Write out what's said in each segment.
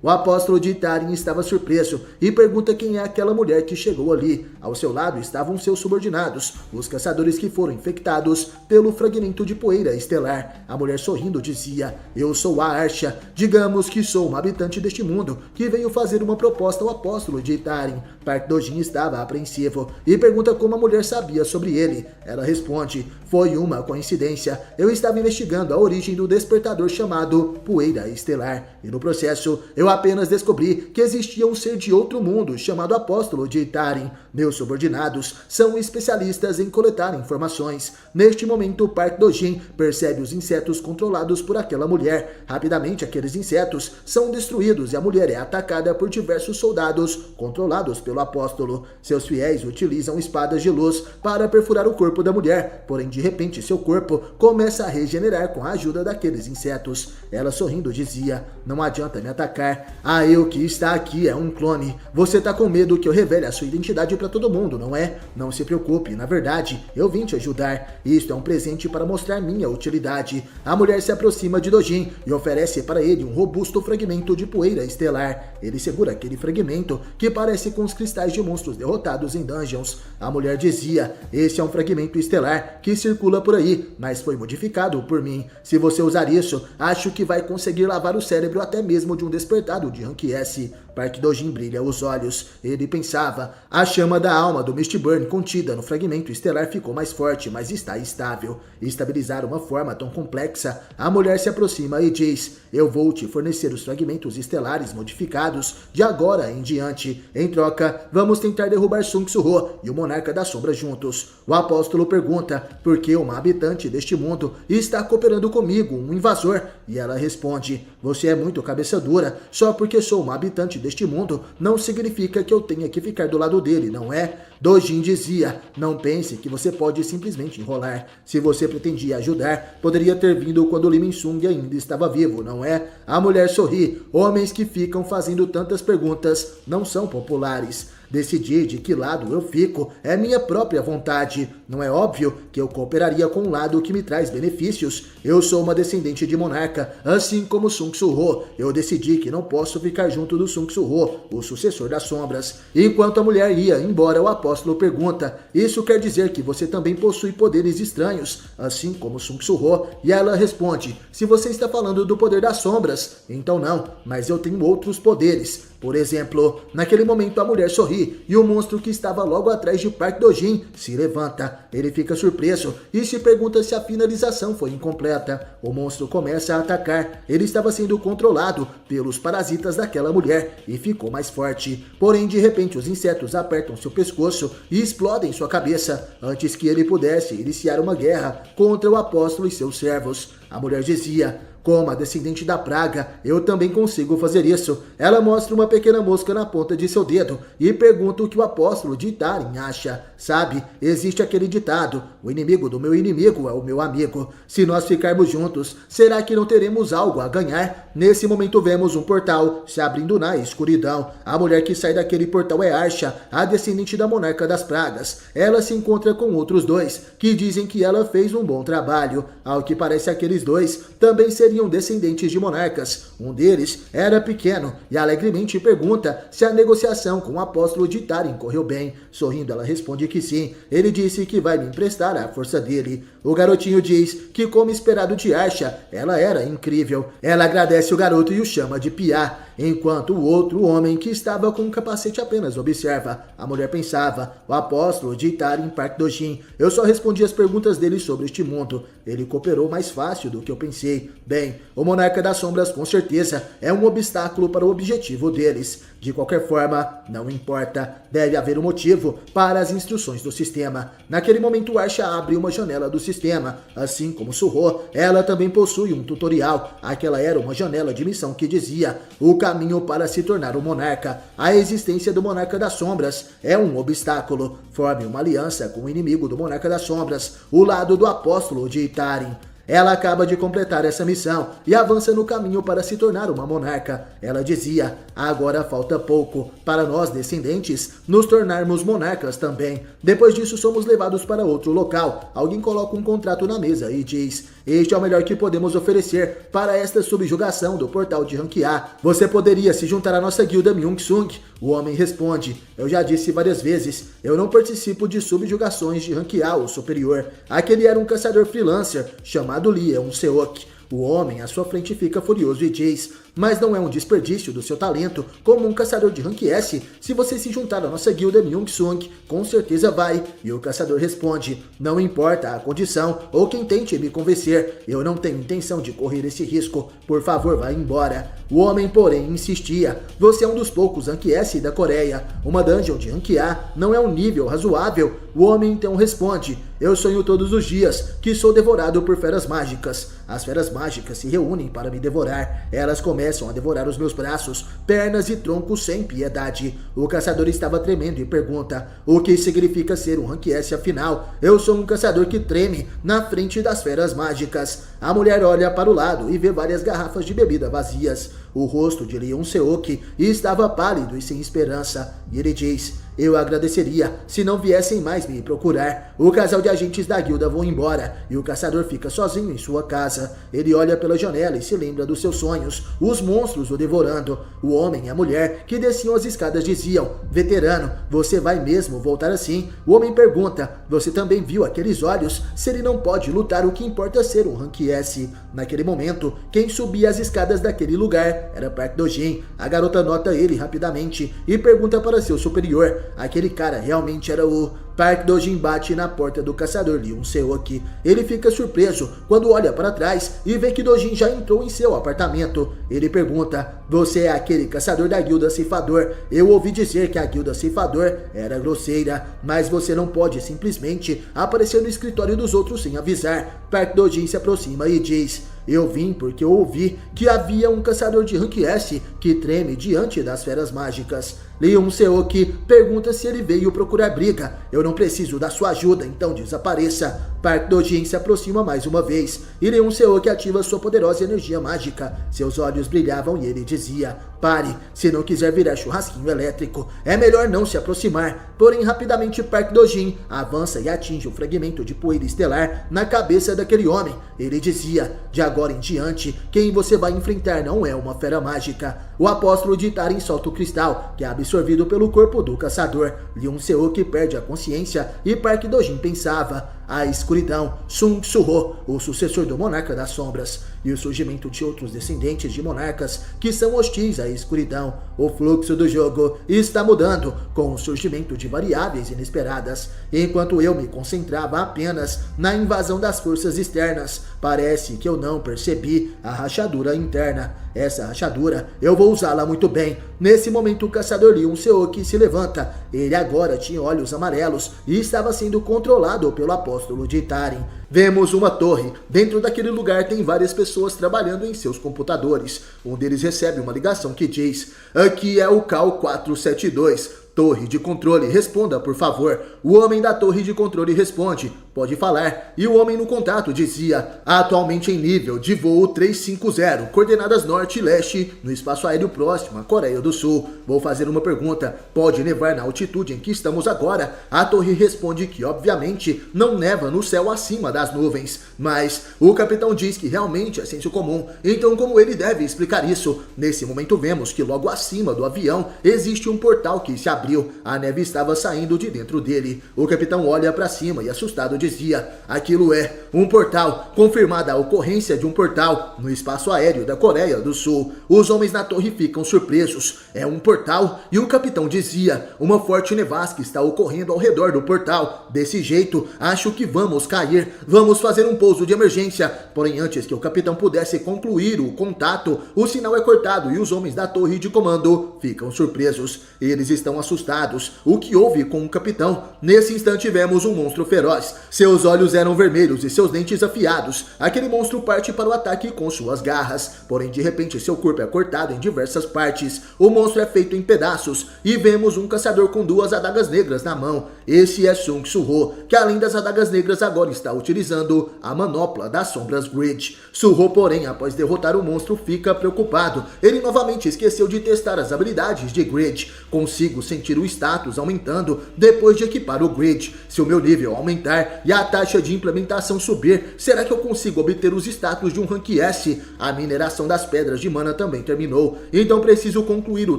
O apóstolo de Itarim estava surpreso e pergunta quem é aquela mulher que chegou ali. Ao seu lado estavam seus subordinados, os caçadores que foram infectados pelo fragmento de poeira estelar. A mulher sorrindo dizia: eu sou a Archa, digamos que sou uma habitante deste mundo que veio fazer uma proposta ao apóstolo de Itarim. Park Dojin estava apreensivo e pergunta como a mulher sabia sobre ele. Ela responde: foi uma coincidência, eu estava investigando a origem do despertador chamado poeira estelar e no processo eu apenas descobri que existia um ser de outro mundo chamado apóstolo de Itarim. Meus subordinados são especialistas em coletar informações. Neste momento, Park Dojin percebe os insetos controlados por aquela mulher. Rapidamente, aqueles insetos são destruídos e a mulher é atacada por diversos soldados controlados pelo apóstolo. Seus fiéis utilizam espadas de luz para perfurar o corpo da mulher, porém de repente seu corpo começa a regenerar com a ajuda daqueles insetos. Ela sorrindo dizia: não adianta me atacar, a eu que está aqui é um clone. Você tá com medo que eu revele a sua identidade para todo mundo, não é? Não se preocupe, na verdade, eu vim te ajudar. Isto é um presente para mostrar minha utilidade. A mulher se aproxima de Dojin e oferece para ele um robusto fragmento de poeira estelar. Ele segura aquele fragmento que parece com os cristais de monstros derrotados em dungeons. A mulher dizia: esse é um fragmento estelar que circula por aí, mas foi modificado por mim. Se você usar isso, acho que vai conseguir lavar o cérebro até mesmo de um despertado de Rank S. Park Dojin brilha os olhos. Ele pensava: a chama da alma do Mistburn contida no fragmento estelar ficou mais forte, mas está estável. Estabilizar uma forma tão complexa. A mulher se aproxima e diz: eu vou te fornecer os fragmentos estelares modificados de agora em diante. Em troca, vamos tentar derrubar Sun Tzu-ho e o Monarca da Sombra juntos. O apóstolo pergunta por que uma habitante deste mundo está cooperando comigo, um invasor, e ela responde: você é muito cabeça dura, só porque sou uma habitante deste mundo não significa que eu tenha que ficar do lado dele, não é? Dojin dizia: não pense que você pode simplesmente enrolar. Se você pretendia ajudar, poderia ter vindo quando Li Ming-sung ainda estava vivo, não é? A mulher sorri. Homens que ficam fazendo tantas perguntas não são populares. Decidir de que lado eu fico é minha própria vontade. Não é óbvio que eu cooperaria com um lado que me traz benefícios. Eu sou uma descendente de monarca, assim como Sun Tzu-ho. Eu decidi que não posso ficar junto do Sun Tzu-ho, o sucessor das sombras. Enquanto a mulher ia embora, o apóstolo pergunta: isso quer dizer que você também possui poderes estranhos, assim como Sun Tzu-ho? E ela responde: se você está falando do poder das sombras, então não, mas eu tenho outros poderes. Por exemplo, naquele momento a mulher sorri e o monstro que estava logo atrás de Park Dojin se levanta. Ele fica surpreso e se pergunta se a finalização foi incompleta. O monstro começa a atacar. Ele estava sendo controlado pelos parasitas daquela mulher e ficou mais forte. Porém, de repente, os insetos apertam seu pescoço e explodem sua cabeça antes que ele pudesse iniciar uma guerra contra o apóstolo e seus servos. A mulher dizia: como a descendente da praga, eu também consigo fazer isso. Ela mostra uma pequena mosca na ponta de seu dedo e pergunta o que o apóstolo de Itarim acha. Sabe, existe aquele ditado: o inimigo do meu inimigo é o meu amigo. Se nós ficarmos juntos, será que não teremos algo a ganhar? Nesse momento vemos um portal se abrindo na escuridão. A mulher que sai daquele portal é Archa, a descendente da monarca das pragas. Ela se encontra com outros dois, que dizem que ela fez um bom trabalho. Ao que parece, aqueles dois também seriam descendentes de monarcas. Um deles era pequeno e alegremente pergunta se a negociação com o apóstolo de Itarim correu bem. Sorrindo, ela responde que sim. Ele disse que vai me emprestar a força dele. O garotinho diz que, como esperado de Archa, ela era incrível. Ela agradece o garoto e o chama de Piá, enquanto o outro homem que estava com um capacete apenas observa. A mulher pensava: o apóstolo de Itarim, Park Dojin, eu só respondi as perguntas dele sobre este mundo. Ele cooperou mais fácil do que eu pensei. Bem, o Monarca das Sombras com certeza é um obstáculo para o objetivo deles. De qualquer forma, não importa. Deve haver um motivo para as instruções do sistema. Naquele momento, Archa abre uma janela do sistema. Assim como Tzu-ho, ela também possui um tutorial. Aquela era uma janela de missão que dizia: o caminho para se tornar um monarca. A existência do Monarca das Sombras é um obstáculo. Forme uma aliança com o inimigo do Monarca das Sombras, o lado do apóstolo de Itarim. Ela acaba de completar essa missão e avança no caminho para se tornar uma monarca. Ela dizia: agora falta pouco para nós descendentes nos tornarmos monarcas também. Depois disso somos levados para outro local. Alguém coloca um contrato na mesa e diz: Este é o melhor que podemos oferecer para esta subjugação do portal de rank A. Você poderia se juntar à nossa guilda Myung Sung? O homem responde: eu já disse várias vezes, eu não participo de subjugações de rank A ou superior. Aquele era um caçador freelancer chamado Lee Eun-seok. O homem à sua frente fica furioso e diz: mas não é um desperdício do seu talento como um caçador de rank S? Se você se juntar à nossa guilda Myung Sung, com certeza vai. E o caçador responde: não importa a condição ou quem tente me convencer, eu não tenho intenção de correr esse risco. Por favor, vá embora. O homem, porém, insistia: você é um dos poucos rank S da Coreia. Uma dungeon de rank A não é um nível razoável. O homem então responde: eu sonho todos os dias que sou devorado por feras mágicas. As feras mágicas se reúnem para me devorar. Elas começam a devorar os meus braços, pernas e troncos sem piedade. O caçador estava tremendo e pergunta: o que significa ser um rank S afinal? Eu sou um caçador que treme na frente das feras mágicas. A mulher olha para o lado e vê várias garrafas de bebida vazias. O rosto de Lee Eun-seok estava pálido e sem esperança. E ele diz: eu agradeceria se não viessem mais me procurar. O casal de agentes da guilda vão embora e o caçador fica sozinho em sua casa. Ele olha pela janela e se lembra dos seus sonhos, os monstros o devorando. O homem e a mulher que desciam as escadas diziam: veterano, você vai mesmo voltar assim? O homem pergunta: você também viu aqueles olhos? Se ele não pode lutar, o que importa é ser um rank S. Naquele momento, quem subia as escadas daquele lugar era Park Do-jin. A garota nota ele rapidamente e pergunta para seu superior: aquele cara realmente era o... Park Do-jin bate na porta do caçador Lee Eun-seok. Ele fica surpreso quando olha para trás e vê que Do-jin já entrou em seu apartamento. Ele pergunta: você é aquele caçador da guilda Ceifador? Eu ouvi dizer que a guilda Ceifador era grosseira, mas você não pode simplesmente aparecer no escritório dos outros sem avisar. Park Do-jin se aproxima e diz: eu vim porque eu ouvi que havia um caçador de rank S que treme diante das feras mágicas. Lee Eun-seok pergunta se ele veio procurar briga. Eu não preciso da sua ajuda, então desapareça. Park Do-jin se aproxima mais uma vez e Lee Eun-seok ativa sua poderosa energia mágica. Seus olhos brilhavam e ele dizia: pare, se não quiser virar churrasquinho elétrico, é melhor não se aproximar. Porém, rapidamente Park Do-jin avança e atinge um fragmento de poeira estelar na cabeça daquele homem. Ele dizia: de agora em diante, quem você vai enfrentar não é uma fera mágica. O apóstolo de Tarim solta o cristal, que é absorvido pelo corpo do caçador. Lee Eun-seok perde a consciência e Park Do-jin pensava: a escuridão, Sung Su-ho, o sucessor do monarca das sombras, e o surgimento de outros descendentes de monarcas que são hostis à escuridão. O fluxo do jogo está mudando com o surgimento de variáveis inesperadas. Enquanto eu me concentrava apenas na invasão das forças externas, parece que eu não percebi a rachadura interna. Essa rachadura eu vou usá-la muito bem. Nesse momento o caçador Lee Eun-seok se levanta. Ele agora tinha olhos amarelos e estava sendo controlado pelo apóstolo de Tarim. Vemos uma torre. Dentro daquele lugar tem várias pessoas trabalhando em seus computadores. Um deles recebe uma ligação que diz: aqui é o Cal 472. Torre de controle, responda por favor. O homem da torre de controle responde: pode falar. E o homem no contato dizia: atualmente em nível de voo 350, coordenadas norte e leste, no espaço aéreo próximo à Coreia do Sul. Vou fazer uma pergunta: pode nevar na altitude em que estamos agora? A torre responde que obviamente não neva no céu acima das nuvens, mas o capitão diz que realmente é senso comum. Então como ele deve explicar isso? Nesse momento vemos que logo acima do avião existe um portal que se abriu. A neve estava saindo de dentro dele. O capitão olha para cima e assustado dizia: aquilo é um portal. Confirmada a ocorrência de um portal no espaço aéreo da Coreia do Sul. Os homens na torre ficam surpresos. É um portal? E o capitão dizia: uma forte nevasca está ocorrendo ao redor do portal. Desse jeito, acho que vamos cair. Vamos fazer um pouso de emergência. Porém, antes que o capitão pudesse concluir o contato, o sinal é cortado e os homens da torre de comando ficam surpresos. Eles estão assustados. O que houve com o capitão? Nesse instante vemos um monstro feroz. Seus olhos eram vermelhos e seus dentes afiados. Aquele monstro parte para o ataque com suas garras. Porém, de repente, seu corpo é cortado em diversas partes. O monstro é feito em pedaços. E vemos um caçador com duas adagas negras na mão. Esse é Sung Su-ho, que além das adagas negras agora está utilizando a manopla das sombras Grid. Su-ho, porém, após derrotar o monstro, fica preocupado. Ele novamente esqueceu de testar as habilidades de Grid. Consigo sentir o status aumentando depois de equipar o Grid. Se o meu nível aumentar e a taxa de implementação subir, será que eu consigo obter os status de um Rank S? A mineração das pedras de mana também terminou, então preciso concluir o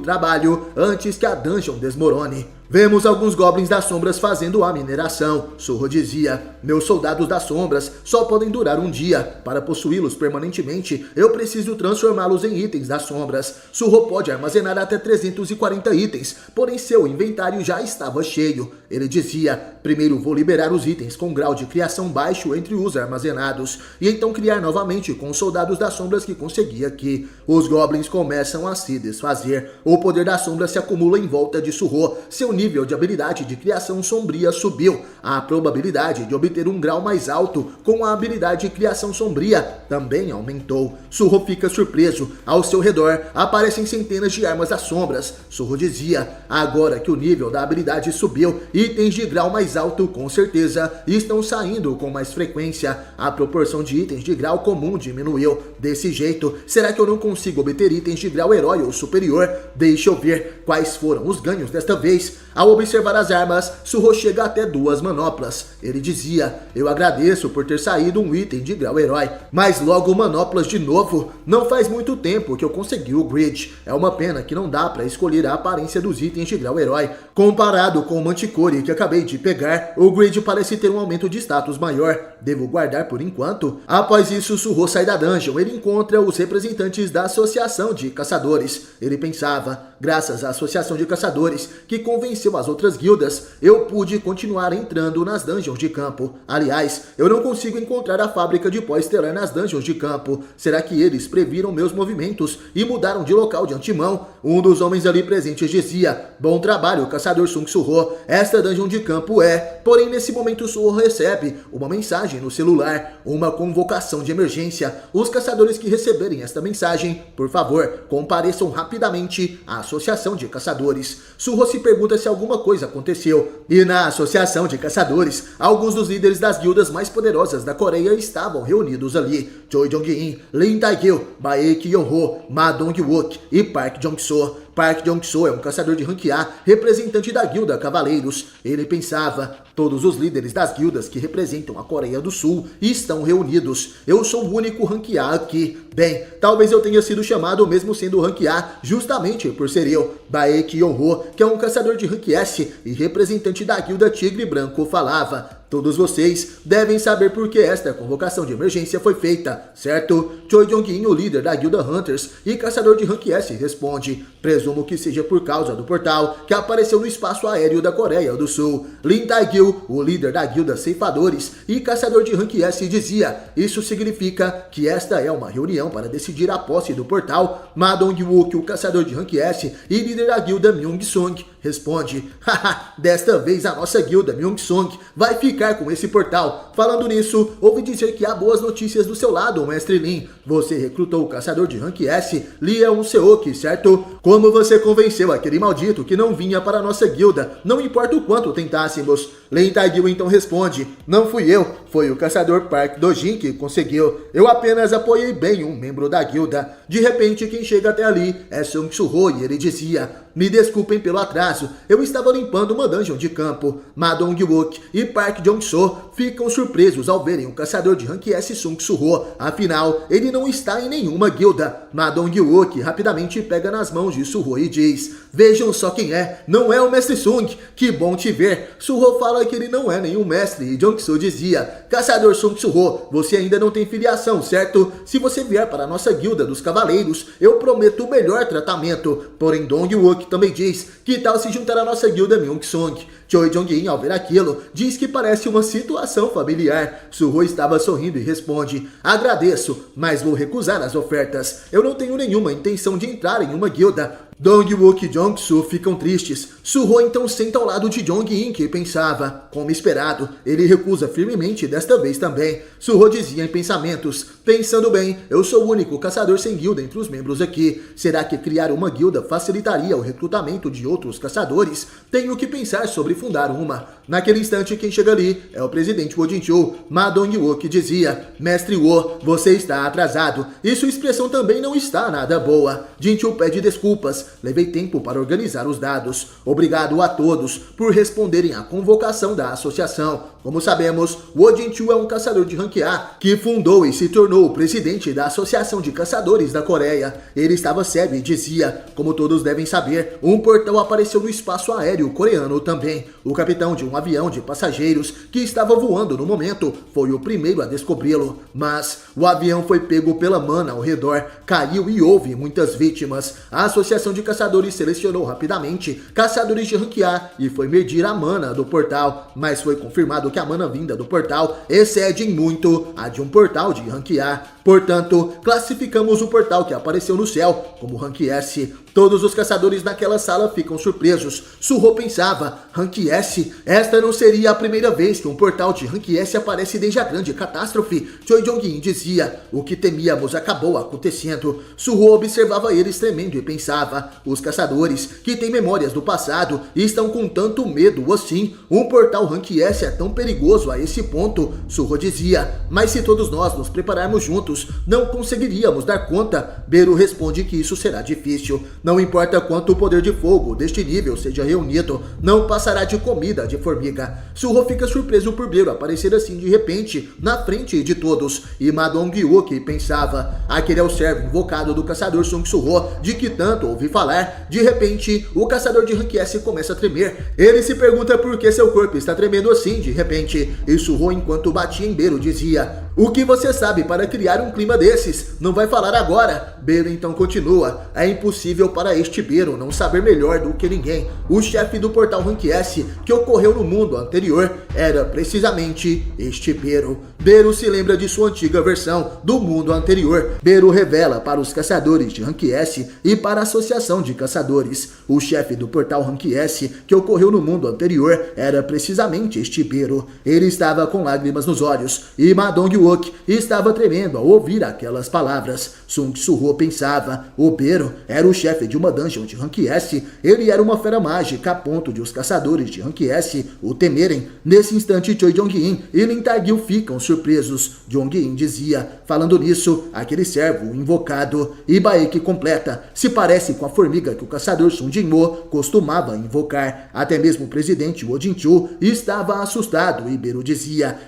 trabalho antes que a dungeon desmorone. Vemos alguns goblins das sombras fazendo a mineração. Su-ho dizia: meus soldados das sombras só podem durar um dia. Para possuí-los permanentemente, eu preciso transformá-los em itens das sombras. Su-ho pode armazenar até 340 itens, porém seu inventário já estava cheio. Ele dizia: primeiro vou liberar os itens com grau de criação baixo entre os armazenados, e então criar novamente com os soldados das sombras que consegui aqui. Os goblins começam a se desfazer. O poder das sombras se acumula em volta de Su-ho. Seu nível de habilidade de criação sombria subiu. A probabilidade de obter um grau mais alto com a habilidade de criação sombria também aumentou. Su-ho fica surpreso. Ao seu redor aparecem centenas de armas das sombras. Su-ho dizia: agora que o nível da habilidade subiu, itens de grau mais alto com certeza estão saindo com mais frequência. A proporção de itens de grau comum diminuiu. Desse jeito, será que eu não consigo obter itens de grau herói ou superior? Deixa eu ver quais foram os ganhos desta vez. Ao observar as armas, Su-ho chega até 2 manoplas. Ele dizia: eu agradeço por ter saído um item de grau herói, mas logo manoplas de novo. Não faz muito tempo que eu consegui o Grid. É uma pena que não dá para escolher a aparência dos itens de grau herói. Comparado com o Manticore que acabei de pegar, o Grid parece ter um aumento de status maior. Devo guardar por enquanto. Após isso, Su-ho sai da dungeon. Ele encontra os representantes da Associação de Caçadores. Ele pensava: graças à Associação de Caçadores, que convenceu as outras guildas, eu pude continuar entrando nas dungeons de campo. Aliás, eu não consigo encontrar a fábrica de pó estelar nas dungeons de campo. Será que eles previram meus movimentos e mudaram de local de antemão? Um dos homens ali presentes dizia: bom trabalho, caçador Sung Su-ho. Esta dungeon de campo é... Porém, nesse momento, Su-ho recebe uma mensagem no celular, uma convocação de emergência. Os caçadores que receberem esta mensagem, por favor, compareçam rapidamente à Associação de Caçadores. Su-ho se pergunta se alguma coisa aconteceu. E na Associação de Caçadores, alguns dos líderes das guildas mais poderosas da Coreia estavam reunidos ali. Choi Jong-in, Lee Tae-gil, Bae Ki-yong-ho, Ma Dong-wook e Park Jong-so. Park Jong-so é um caçador de rank A, representante da guilda Cavaleiros. Ele pensava: todos os líderes das guildas que representam a Coreia do Sul estão reunidos. Eu sou o único rank A aqui. Bem, talvez eu tenha sido chamado mesmo sendo rank A, justamente por ser eu. Bae Ki-yong-ho, que é um caçador de rank S e representante da guilda Tigre Branco, falava: todos vocês devem saber por que esta convocação de emergência foi feita, certo? Choi Jong-in, o líder da guilda Hunters e caçador de rank S, responde: presumo que seja por causa do portal que apareceu no espaço aéreo da Coreia do Sul. Lee Tae-gil, o líder da guilda Ceifadores e caçador de rank S, dizia: isso significa que esta é uma reunião para decidir a posse do portal. Ma Dong-wook, o caçador de rank S e líder da guilda Myung-sung, responde: haha, desta vez a nossa guilda Myung-sung vai ficar com esse portal. Falando nisso, ouvi dizer que há boas notícias do seu lado, mestre Lin. Você recrutou o caçador de rank S, Lee Eun-seok, certo? Como você convenceu aquele maldito que não vinha para a nossa guilda, não importa o quanto tentássemos? Lee Tae-gil então responde: não fui eu, foi o caçador Park Do-jin que conseguiu. Eu apenas apoiei bem um membro da guilda. De repente, quem chega até ali é Sung Su-ho e ele dizia: me desculpem pelo atraso, eu estava limpando uma dungeon de campo. Ma Dong-wook e Park Jong-so ficam surpresos ao verem o caçador de rank S Sung Su-ho. Afinal, ele não está em nenhuma guilda. Ma Dong-wook rapidamente pega nas mãos de Su-ho e diz: vejam só quem é, não é o mestre Sung, que bom te ver. Su-ho fala que ele não é nenhum mestre e Jong-so dizia: caçador Sung Su-ho, você ainda não tem filiação, certo? Se você vier para a nossa guilda dos cavaleiros, eu prometo o melhor tratamento. Porém, Dong-wook também diz: que tal se juntar à nossa guilda Myung-sung? Choi Jong-in, ao ver aquilo, diz que parece uma situação familiar. Su-ho estava sorrindo e responde: agradeço, mas vou recusar as ofertas. Eu não tenho nenhuma intenção de entrar em uma guilda. Dong-wook e Jong-soo ficam tristes. Suho então senta ao lado de Jong-in, que pensava. Como esperado, ele recusa firmemente desta vez também. Suho dizia em pensamentos: pensando bem, eu sou o único caçador sem guilda entre os membros aqui. Será que criar uma guilda facilitaria o recrutamento de outros caçadores? Tenho que pensar sobre fundar uma. Naquele instante, quem chega ali é o presidente Wo Jin-chul. Ma Dong-wook dizia: mestre Wo, você está atrasado. E sua expressão também não está nada boa. Jin-chul pede desculpas. Levei tempo para organizar os dados. Obrigado a todos por responderem à convocação da associação. Como sabemos, Wo Jin-chul é um caçador de rank A que fundou e se tornou o presidente da Associação de Caçadores da Coreia. Ele estava sério e dizia: como todos devem saber, um portal apareceu no espaço aéreo coreano também. O capitão de um avião de passageiros que estava voando no momento foi o primeiro a descobri-lo. Mas o avião foi pego pela mana ao redor, caiu e houve muitas vítimas. A Associação de Caçadores selecionou rapidamente caçadores de rank A e foi medir a mana do portal, mas foi confirmado que a mana vinda do portal excede em muito a de um portal de rank A. Portanto, classificamos o portal que apareceu no céu como rank S. Todos os caçadores naquela sala ficam surpresos. Suho pensava: rank S? Esta não seria a primeira vez que um portal de rank S aparece desde a grande catástrofe. Choi Jong-in dizia: o que temíamos acabou acontecendo. Suho observava eles tremendo e pensava: os caçadores, que têm memórias do passado, estão com tanto medo assim. Um portal rank S é tão perigoso a esse ponto. Suho dizia: mas se todos nós nos prepararmos juntos, não conseguiríamos dar conta. Beru responde que isso será difícil. Não importa quanto o poder de fogo deste nível seja reunido, não passará de comida de formiga. Suho fica surpreso por Beru aparecer assim de repente, na frente de todos. E Ma Dong-wook pensava: aquele é o servo invocado do caçador Sung Suho, de que tanto ouvi falar. De repente, o caçador de rank S começa a tremer. Ele se pergunta por que seu corpo está tremendo assim de repente. E Suho, enquanto batia em Beru, dizia: o que você sabe para criar um clima desses? Não vai falar agora? Beru então continua: é impossível para este Beru não saber melhor do que ninguém. O chefe do portal rank S que ocorreu no mundo anterior era precisamente este Beru. Beru se lembra de sua antiga versão do mundo anterior. Beru revela para os caçadores de rank S e para a associação de caçadores: o chefe do portal rank S que ocorreu no mundo anterior era precisamente este Beru. Ele estava com lágrimas nos olhos e Ma Dong-wook estava tremendo ao ouvir aquelas palavras. Sung Suho pensava: o Beru era o chefe de uma dungeon de rank S. Ele era uma fera mágica a ponto de os caçadores de rank S o temerem. Nesse instante, Choi Jong-in e Lim Tae-gil ficam surpresos. Jong-in dizia: falando nisso, aquele servo invocado. E Baek completa: se parece com a formiga que o caçador Sun Jin-mo costumava invocar. Até mesmo o presidente Wo Jin-chul estava assustado e Beru dizia: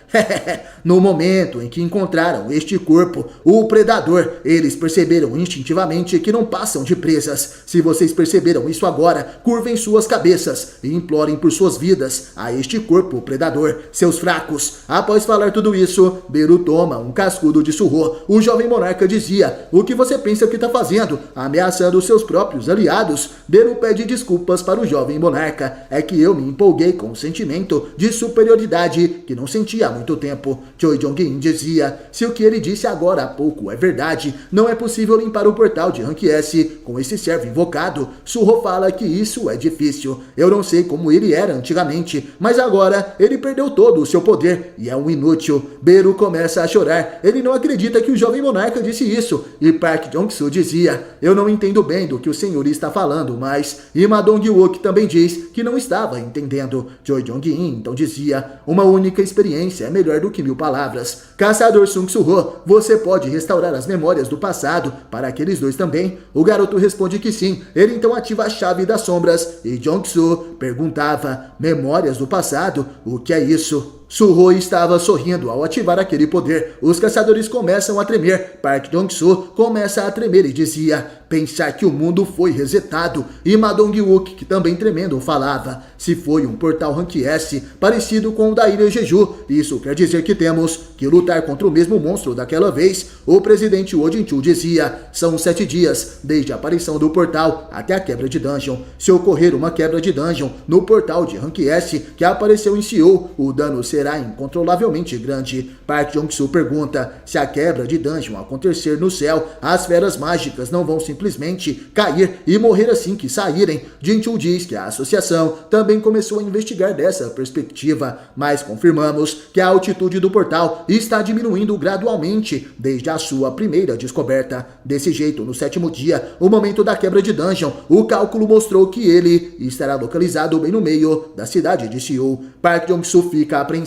no momento em que encontraram este corpo, o predador, eles perceberam instintivamente que não passam de presas. Se vocês perceberam isso agora, curvem suas cabeças e implorem por suas vidas a este corpo predador, seus fracos. Após falar tudo isso, Beru toma um cascudo de Suho. O jovem monarca dizia: o que você pensa que está fazendo? Ameaçando seus próprios aliados? Beru pede desculpas para o jovem monarca: é que eu me empolguei com um sentimento de superioridade que não sentia há muito tempo. Choi Jong-in dizia: se o que ele disse agora há pouco é verdade, não é possível limpar o portal de rank S com esse servo invocado. Suho fala que isso é difícil. Eu não sei como ele era antigamente, mas agora ele perdeu todo o seu poder e é um inútil. Beru começa a chorar. Ele não acredita que o jovem monarca disse isso. E Park Jong-soo dizia: eu não entendo bem do que o senhor está falando, mas... E Ma Dong-wook também diz que não estava entendendo. Choi Jong-in então dizia: uma única experiência é melhor do que 1000 palavras. Caçador Sung Suho, você pode restaurar as memórias do passado para aqueles dois também? O garoto responde que sim. Ele então ativa a chave das sombras e Jong-soo perguntava: memórias do passado? O que é isso? Suho estava sorrindo ao ativar aquele poder. Os caçadores começam a tremer. Park Jong-soo começa a tremer e dizia: pensar que o mundo foi resetado. E Ma Dong-wook, que também tremendo, falava: se foi um portal rank S parecido com o da ilha Jeju, isso quer dizer que temos que lutar contra o mesmo monstro daquela vez. O presidente Wo Jin-chul dizia: são 7 dias desde a aparição do portal até a quebra de dungeon. Se ocorrer uma quebra de dungeon no portal de rank S que apareceu em Seul, o dano será será incontrolavelmente grande. Park Jong-soo pergunta: se a quebra de dungeon acontecer no céu, as feras mágicas não vão simplesmente cair e morrer assim que saírem. Jin-Chul diz que a associação também começou a investigar dessa perspectiva, mas confirmamos que a altitude do portal está diminuindo gradualmente desde a sua primeira descoberta. Desse jeito, no 7º dia, o momento da quebra de dungeon, o cálculo mostrou que ele estará localizado bem no meio da cidade de Seul. Park Jong-soo fica apreensivo.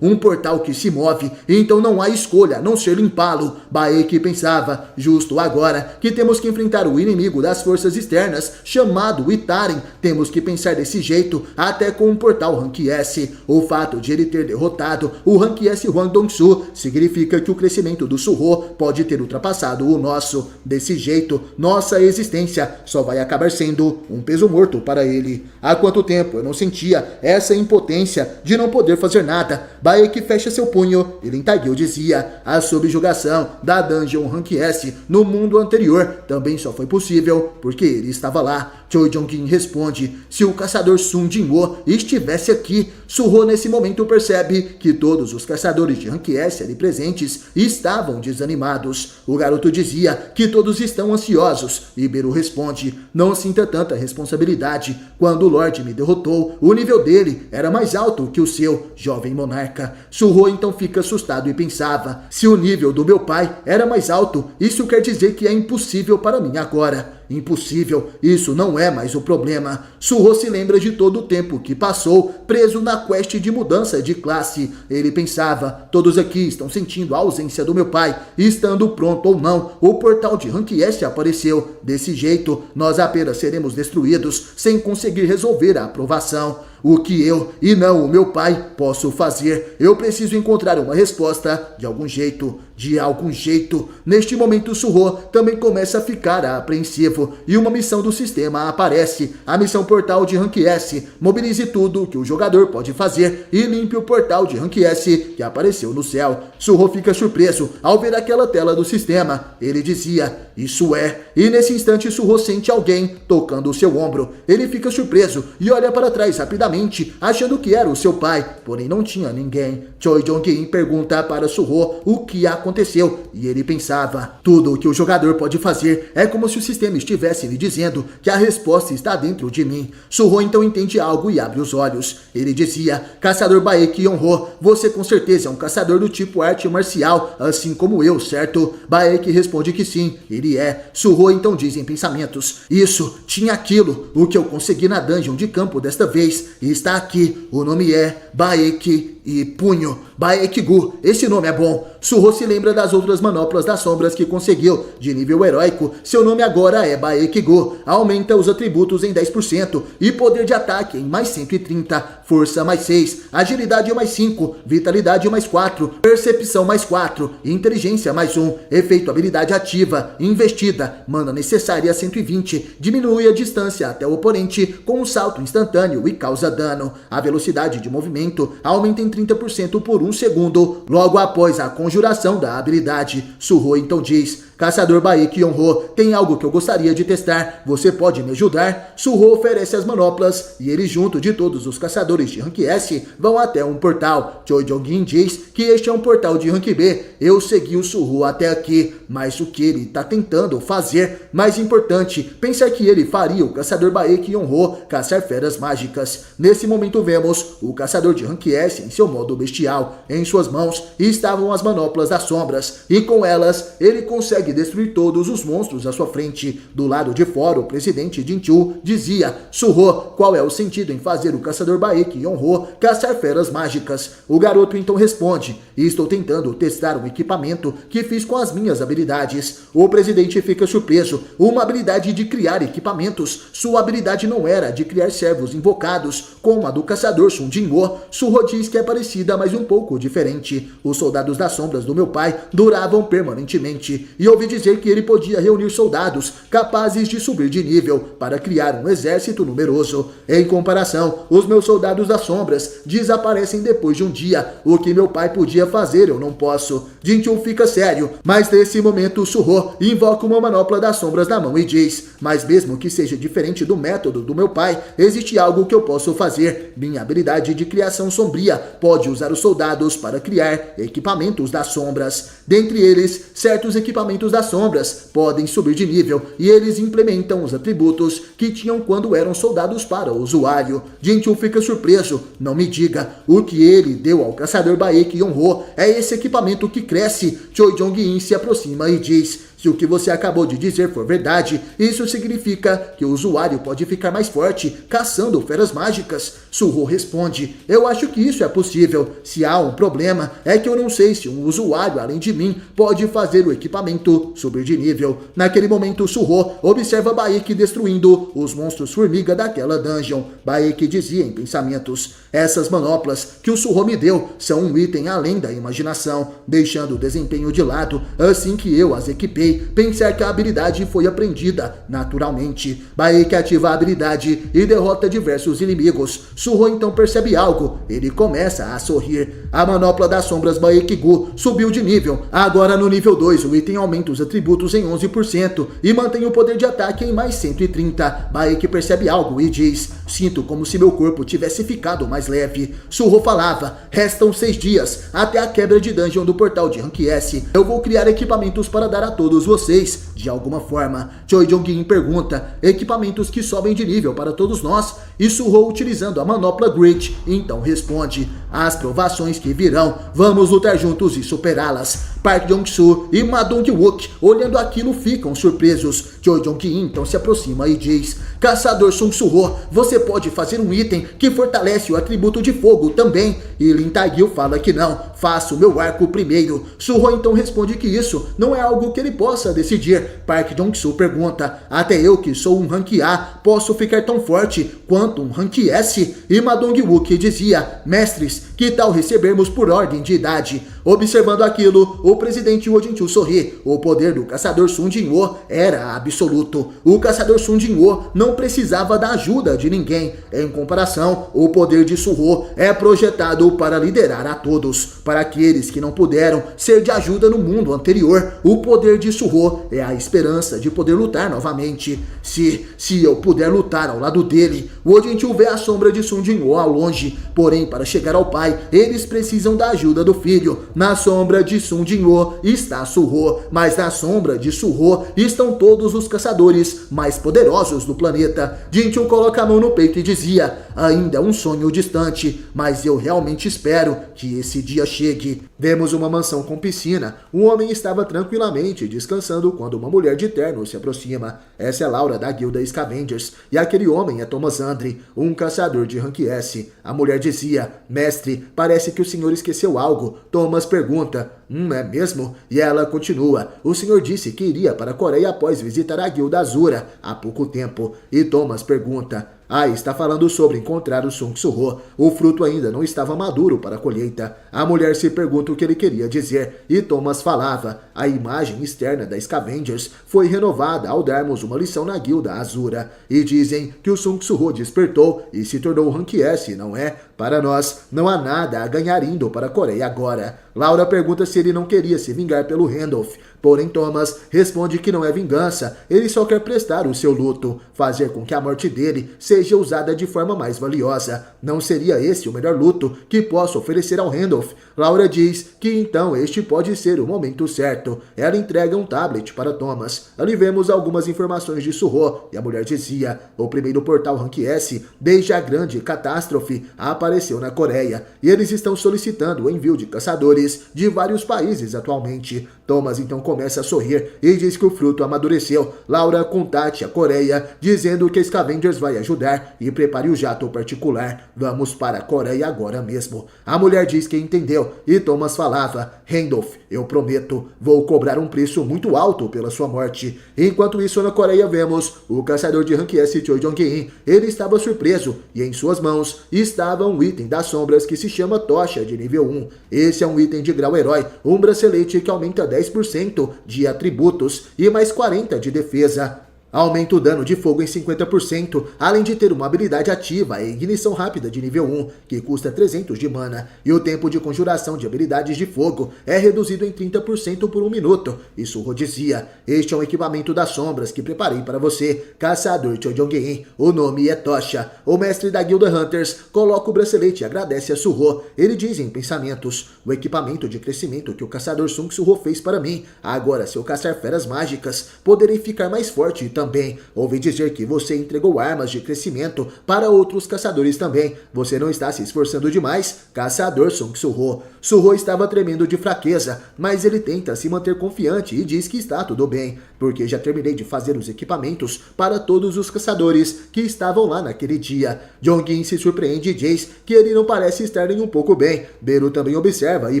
Um portal que se move, então não há escolha a não ser limpá-lo. Baek pensava: justo agora que temos que enfrentar o inimigo das forças externas, chamado Itaren, temos que pensar desse jeito, até com um portal Rank S. O fato de ele ter derrotado o Rank S Hwang Dong-soo significa que o crescimento do Suho pode ter ultrapassado o nosso. Desse jeito, nossa existência só vai acabar sendo um peso morto para ele. Há quanto tempo eu não sentia essa impotência de não poder fazer nada? Baek fecha seu punho e Lin Taegil dizia: a subjugação da Dungeon Rank S no mundo anterior também só foi possível porque ele estava lá. Choi Jong-in responde: se o caçador Sun Jin-woo estivesse aqui. Suho nesse momento percebe que todos os caçadores de Rank S ali presentes estavam desanimados. O garoto dizia que todos estão ansiosos e Beru responde: não sinta tanta responsabilidade. Quando o Lorde me derrotou, o nível dele era mais alto que o seu, jovem monarca. Suho então fica assustado e pensava: se o nível do meu pai era mais alto, isso quer dizer que é impossível para mim agora. Impossível, isso não é mais o problema. Suho se lembra de todo o tempo que passou preso na quest de mudança de classe. Ele pensava: todos aqui estão sentindo a ausência do meu pai. Estando pronto ou não, o portal de Rank S apareceu. Desse jeito, nós apenas seremos destruídos sem conseguir resolver a aprovação. O que eu, e não o meu pai, posso fazer? Eu preciso encontrar uma resposta de algum jeito. De algum jeito. Neste momento, Suho também começa a ficar apreensivo e uma missão do sistema aparece. A missão portal de Rank S. Mobilize tudo que o jogador pode fazer e limpe o portal de Rank S que apareceu no céu. Suho fica surpreso ao ver aquela tela do sistema. Ele dizia: isso é. E nesse instante, Suho sente alguém tocando o seu ombro. Ele fica surpreso e olha para trás rapidamente, achando que era o seu pai, porém não tinha ninguém. Choi Jong-in pergunta para Suho o que aconteceu e ele pensava: tudo o que o jogador pode fazer é como se o sistema estivesse me dizendo que a resposta está dentro de mim. Suho então entende algo e abre os olhos. Ele dizia: caçador Baek Yong-ho, você com certeza é um caçador do tipo arte marcial, assim como eu, certo? Baek responde que sim, ele é. Suho então diz em pensamentos: isso, tinha aquilo, o que eu consegui na dungeon de campo desta vez, e está aqui, o nome é Baek e punho. Baek-gu, esse nome é bom. Suho se lembra das outras manoplas das sombras que conseguiu, de nível heróico. Seu nome agora é Baek-gu. Aumenta os atributos em 10% e poder de ataque em mais 130, força mais 6, agilidade mais 5, vitalidade mais 4, percepção mais 4, inteligência mais 1, efeito habilidade ativa, investida, mana necessária 120, diminui a distância até o oponente com um salto instantâneo e causa dano. A velocidade de movimento aumenta em 30% por 1 segundo, logo após a conjuração da habilidade. Suho então diz: caçador Baek Yong-ho, tem algo que eu gostaria de testar. Você pode me ajudar? Suho oferece as manoplas e eles, junto de todos os caçadores de Rank S, vão até um portal. Choi Jong-in diz que este é um portal de Rank B. Eu segui o Suho até aqui, mas o que ele está tentando fazer? Mais importante, pensar que ele faria o caçador Baek Yong-ho caçar feras mágicas. Nesse momento vemos o caçador de Rank S em seu modo bestial. Em suas mãos estavam as manoplas das sombras e com elas ele consegue destruir todos os monstros à sua frente. Do lado de fora, o presidente Jin-chul dizia: Suho, qual é o sentido em fazer o caçador Baek Yong-ho caçar feras mágicas? O garoto então responde: estou tentando testar um equipamento que fiz com as minhas habilidades. O presidente fica surpreso. Uma habilidade de criar equipamentos. Sua habilidade não era de criar servos invocados, como a do caçador Sun Jin-woo. Suho diz que é parecida, mas um pouco diferente. Os soldados das sombras do meu pai duravam permanentemente. E ouvi dizer que ele podia reunir soldados capazes de subir de nível para criar um exército numeroso. Em comparação, os meus soldados das sombras desaparecem depois de um dia. O que meu pai podia fazer, eu não posso. Jinchul fica sério, mas nesse momento Suho invoca uma manopla das sombras na mão e diz: mas mesmo que seja diferente do método do meu pai, existe algo que eu posso fazer. Minha habilidade de criação sombria pode usar os soldados para criar equipamentos das sombras. Dentre eles, certos equipamentos das sombras podem subir de nível e eles implementam os atributos que tinham quando eram soldados para o usuário. Jinchul fica surpreso. Não me diga, o que ele deu ao caçador Baek Yonho é esse equipamento que cresce. Choi Jong-in se aproxima e diz: se o que você acabou de dizer for verdade, isso significa que o usuário pode ficar mais forte caçando feras mágicas. Suho responde: eu acho que isso é possível. Se há um problema, é que eu não sei se um usuário além de mim pode fazer o equipamento subir de nível. Naquele momento, Suho observa Baek destruindo os monstros formiga daquela dungeon. Baek dizia em pensamentos: essas manoplas que o Suho me deu são um item além da imaginação. Deixando o desempenho de lado, assim que eu as equipei, pensar que a habilidade foi aprendida naturalmente. Baek ativa a habilidade e derrota diversos inimigos. Suho então percebe algo. Ele começa a sorrir. A manopla das sombras Baek-gu subiu de nível. Agora no nível 2, o item aumenta os atributos em 11% e mantém o poder de ataque em mais 130. Baek percebe algo e diz: sinto como se meu corpo tivesse ficado mais leve. Suho falava: restam 6 dias até a quebra de dungeon do portal de Rank S. Eu vou criar equipamentos para dar a todos vocês, de alguma forma. Choi Jong-in pergunta: equipamentos que sobem de nível para todos nós? E Suho, utilizando a manopla Grit, então responde: as provações que virão, vamos lutar juntos e superá-las. Park Jong-soo e Ma Dong-wook, olhando aquilo, ficam surpresos. Choi Jong-in então se aproxima e diz: caçador Sun Suho, você pode fazer um item que fortalece o atributo de fogo também? E Lin Tagil fala que não, faça o meu arco primeiro. Suho então responde que isso não é algo que ele possa decidir. Park Jong-soo pergunta: até eu que sou um Rank A, posso ficar tão forte quanto um Rank S? E Ma Dong-wook dizia: mestres, que tal recebermos por ordem de idade? Observando aquilo, o presidente Wo Jinchul sorri. O poder do caçador Sun Jin-woo era absoluto. O caçador Sun Jin-woo não precisava da ajuda de ninguém. Em comparação, o poder de Suho é projetado para liderar a todos. Para aqueles que não puderam ser de ajuda no mundo anterior, o poder de Suho é a esperança de poder lutar novamente. Se eu puder lutar ao lado dele. Wo Jinchul vê a sombra de Sun Jin-woo ao longe. Porém, para chegar ao pai, eles precisam da ajuda do filho. Na sombra de Sun Jin-woo está Suho, mas na sombra de Suho estão todos os caçadores mais poderosos do planeta. Jinchul coloca a mão no peito e dizia: ainda é um sonho distante, mas eu realmente espero que esse dia chegue. Vemos uma mansão com piscina. Um homem estava tranquilamente descansando quando uma mulher de terno se aproxima. Essa é Laura da guilda Scavengers e aquele homem é Thomas Andre, um caçador de Rank S. A mulher dizia: mestre, parece que o senhor esqueceu algo. Thomas pergunta: é mesmo? E ela continua: o senhor disse que iria para a Coreia após visitar a guilda Azura há pouco tempo. E Thomas pergunta: está falando sobre encontrar o Sun Suho. O fruto ainda não estava maduro para a colheita. A mulher se pergunta o que ele queria dizer, e Thomas falava: a imagem externa da Scavengers foi renovada ao darmos uma lição na guilda Azura. E dizem que o Sun Suho despertou e se tornou Rank S, não é? Para nós, não há nada a ganhar indo para a Coreia agora. Laura pergunta se ele não queria se vingar pelo Randolph. Porém, Thomas responde que não é vingança, ele só quer prestar o seu luto, fazer com que a morte dele seja usada de forma mais valiosa. Não seria esse o melhor luto que posso oferecer ao Randolph? Laura diz que então este pode ser o momento certo. Ela entrega um tablet para Thomas. Ali vemos algumas informações de Suho, e a mulher dizia: o primeiro portal Rank S, desde a grande catástrofe, apareceu na Coreia, e eles estão solicitando o envio de caçadores de vários países atualmente. Thomas então começa a sorrir e diz que o fruto amadureceu. Laura contate a Coreia, dizendo que a Scavengers vai ajudar e prepare o jato particular. Vamos para a Coreia agora mesmo. A mulher diz que entendeu e Thomas falava: Randolph, eu prometo, vou cobrar um preço muito alto pela sua morte. Enquanto isso, na Coreia vemos o caçador de Rank S, Choi Jong-in. Ele estava surpreso e em suas mãos estava um item das sombras que se chama Tocha de nível 1. Esse é um item de grau herói, um bracelete que aumenta 10 10% de atributos e mais 40% de defesa. Aumenta o dano de fogo em 50%, além de ter uma habilidade ativa, a ignição rápida de nível 1, que custa 300 de mana, e o tempo de conjuração de habilidades de fogo é reduzido em 30% por 1 minuto. E Surro dizia: este é um equipamento das sombras que preparei para você, caçador Chojongin. O nome é Tocha. O mestre da guilda Hunters coloca o bracelete e agradece a Surro. Ele diz em pensamentos: o equipamento de crescimento que o caçador Sung Surro fez para mim. Agora, se eu caçar feras mágicas, poderei ficar mais forte e também ouvi dizer que você entregou armas de crescimento para outros caçadores também. Você não está se esforçando demais, caçador Sung Surro. Surro estava tremendo de fraqueza, mas ele tenta se manter confiante e diz que está tudo bem, porque já terminei de fazer os equipamentos para todos os caçadores que estavam lá naquele dia. Jongin se surpreende e diz que ele não parece estar nem um pouco bem. Beru também observa e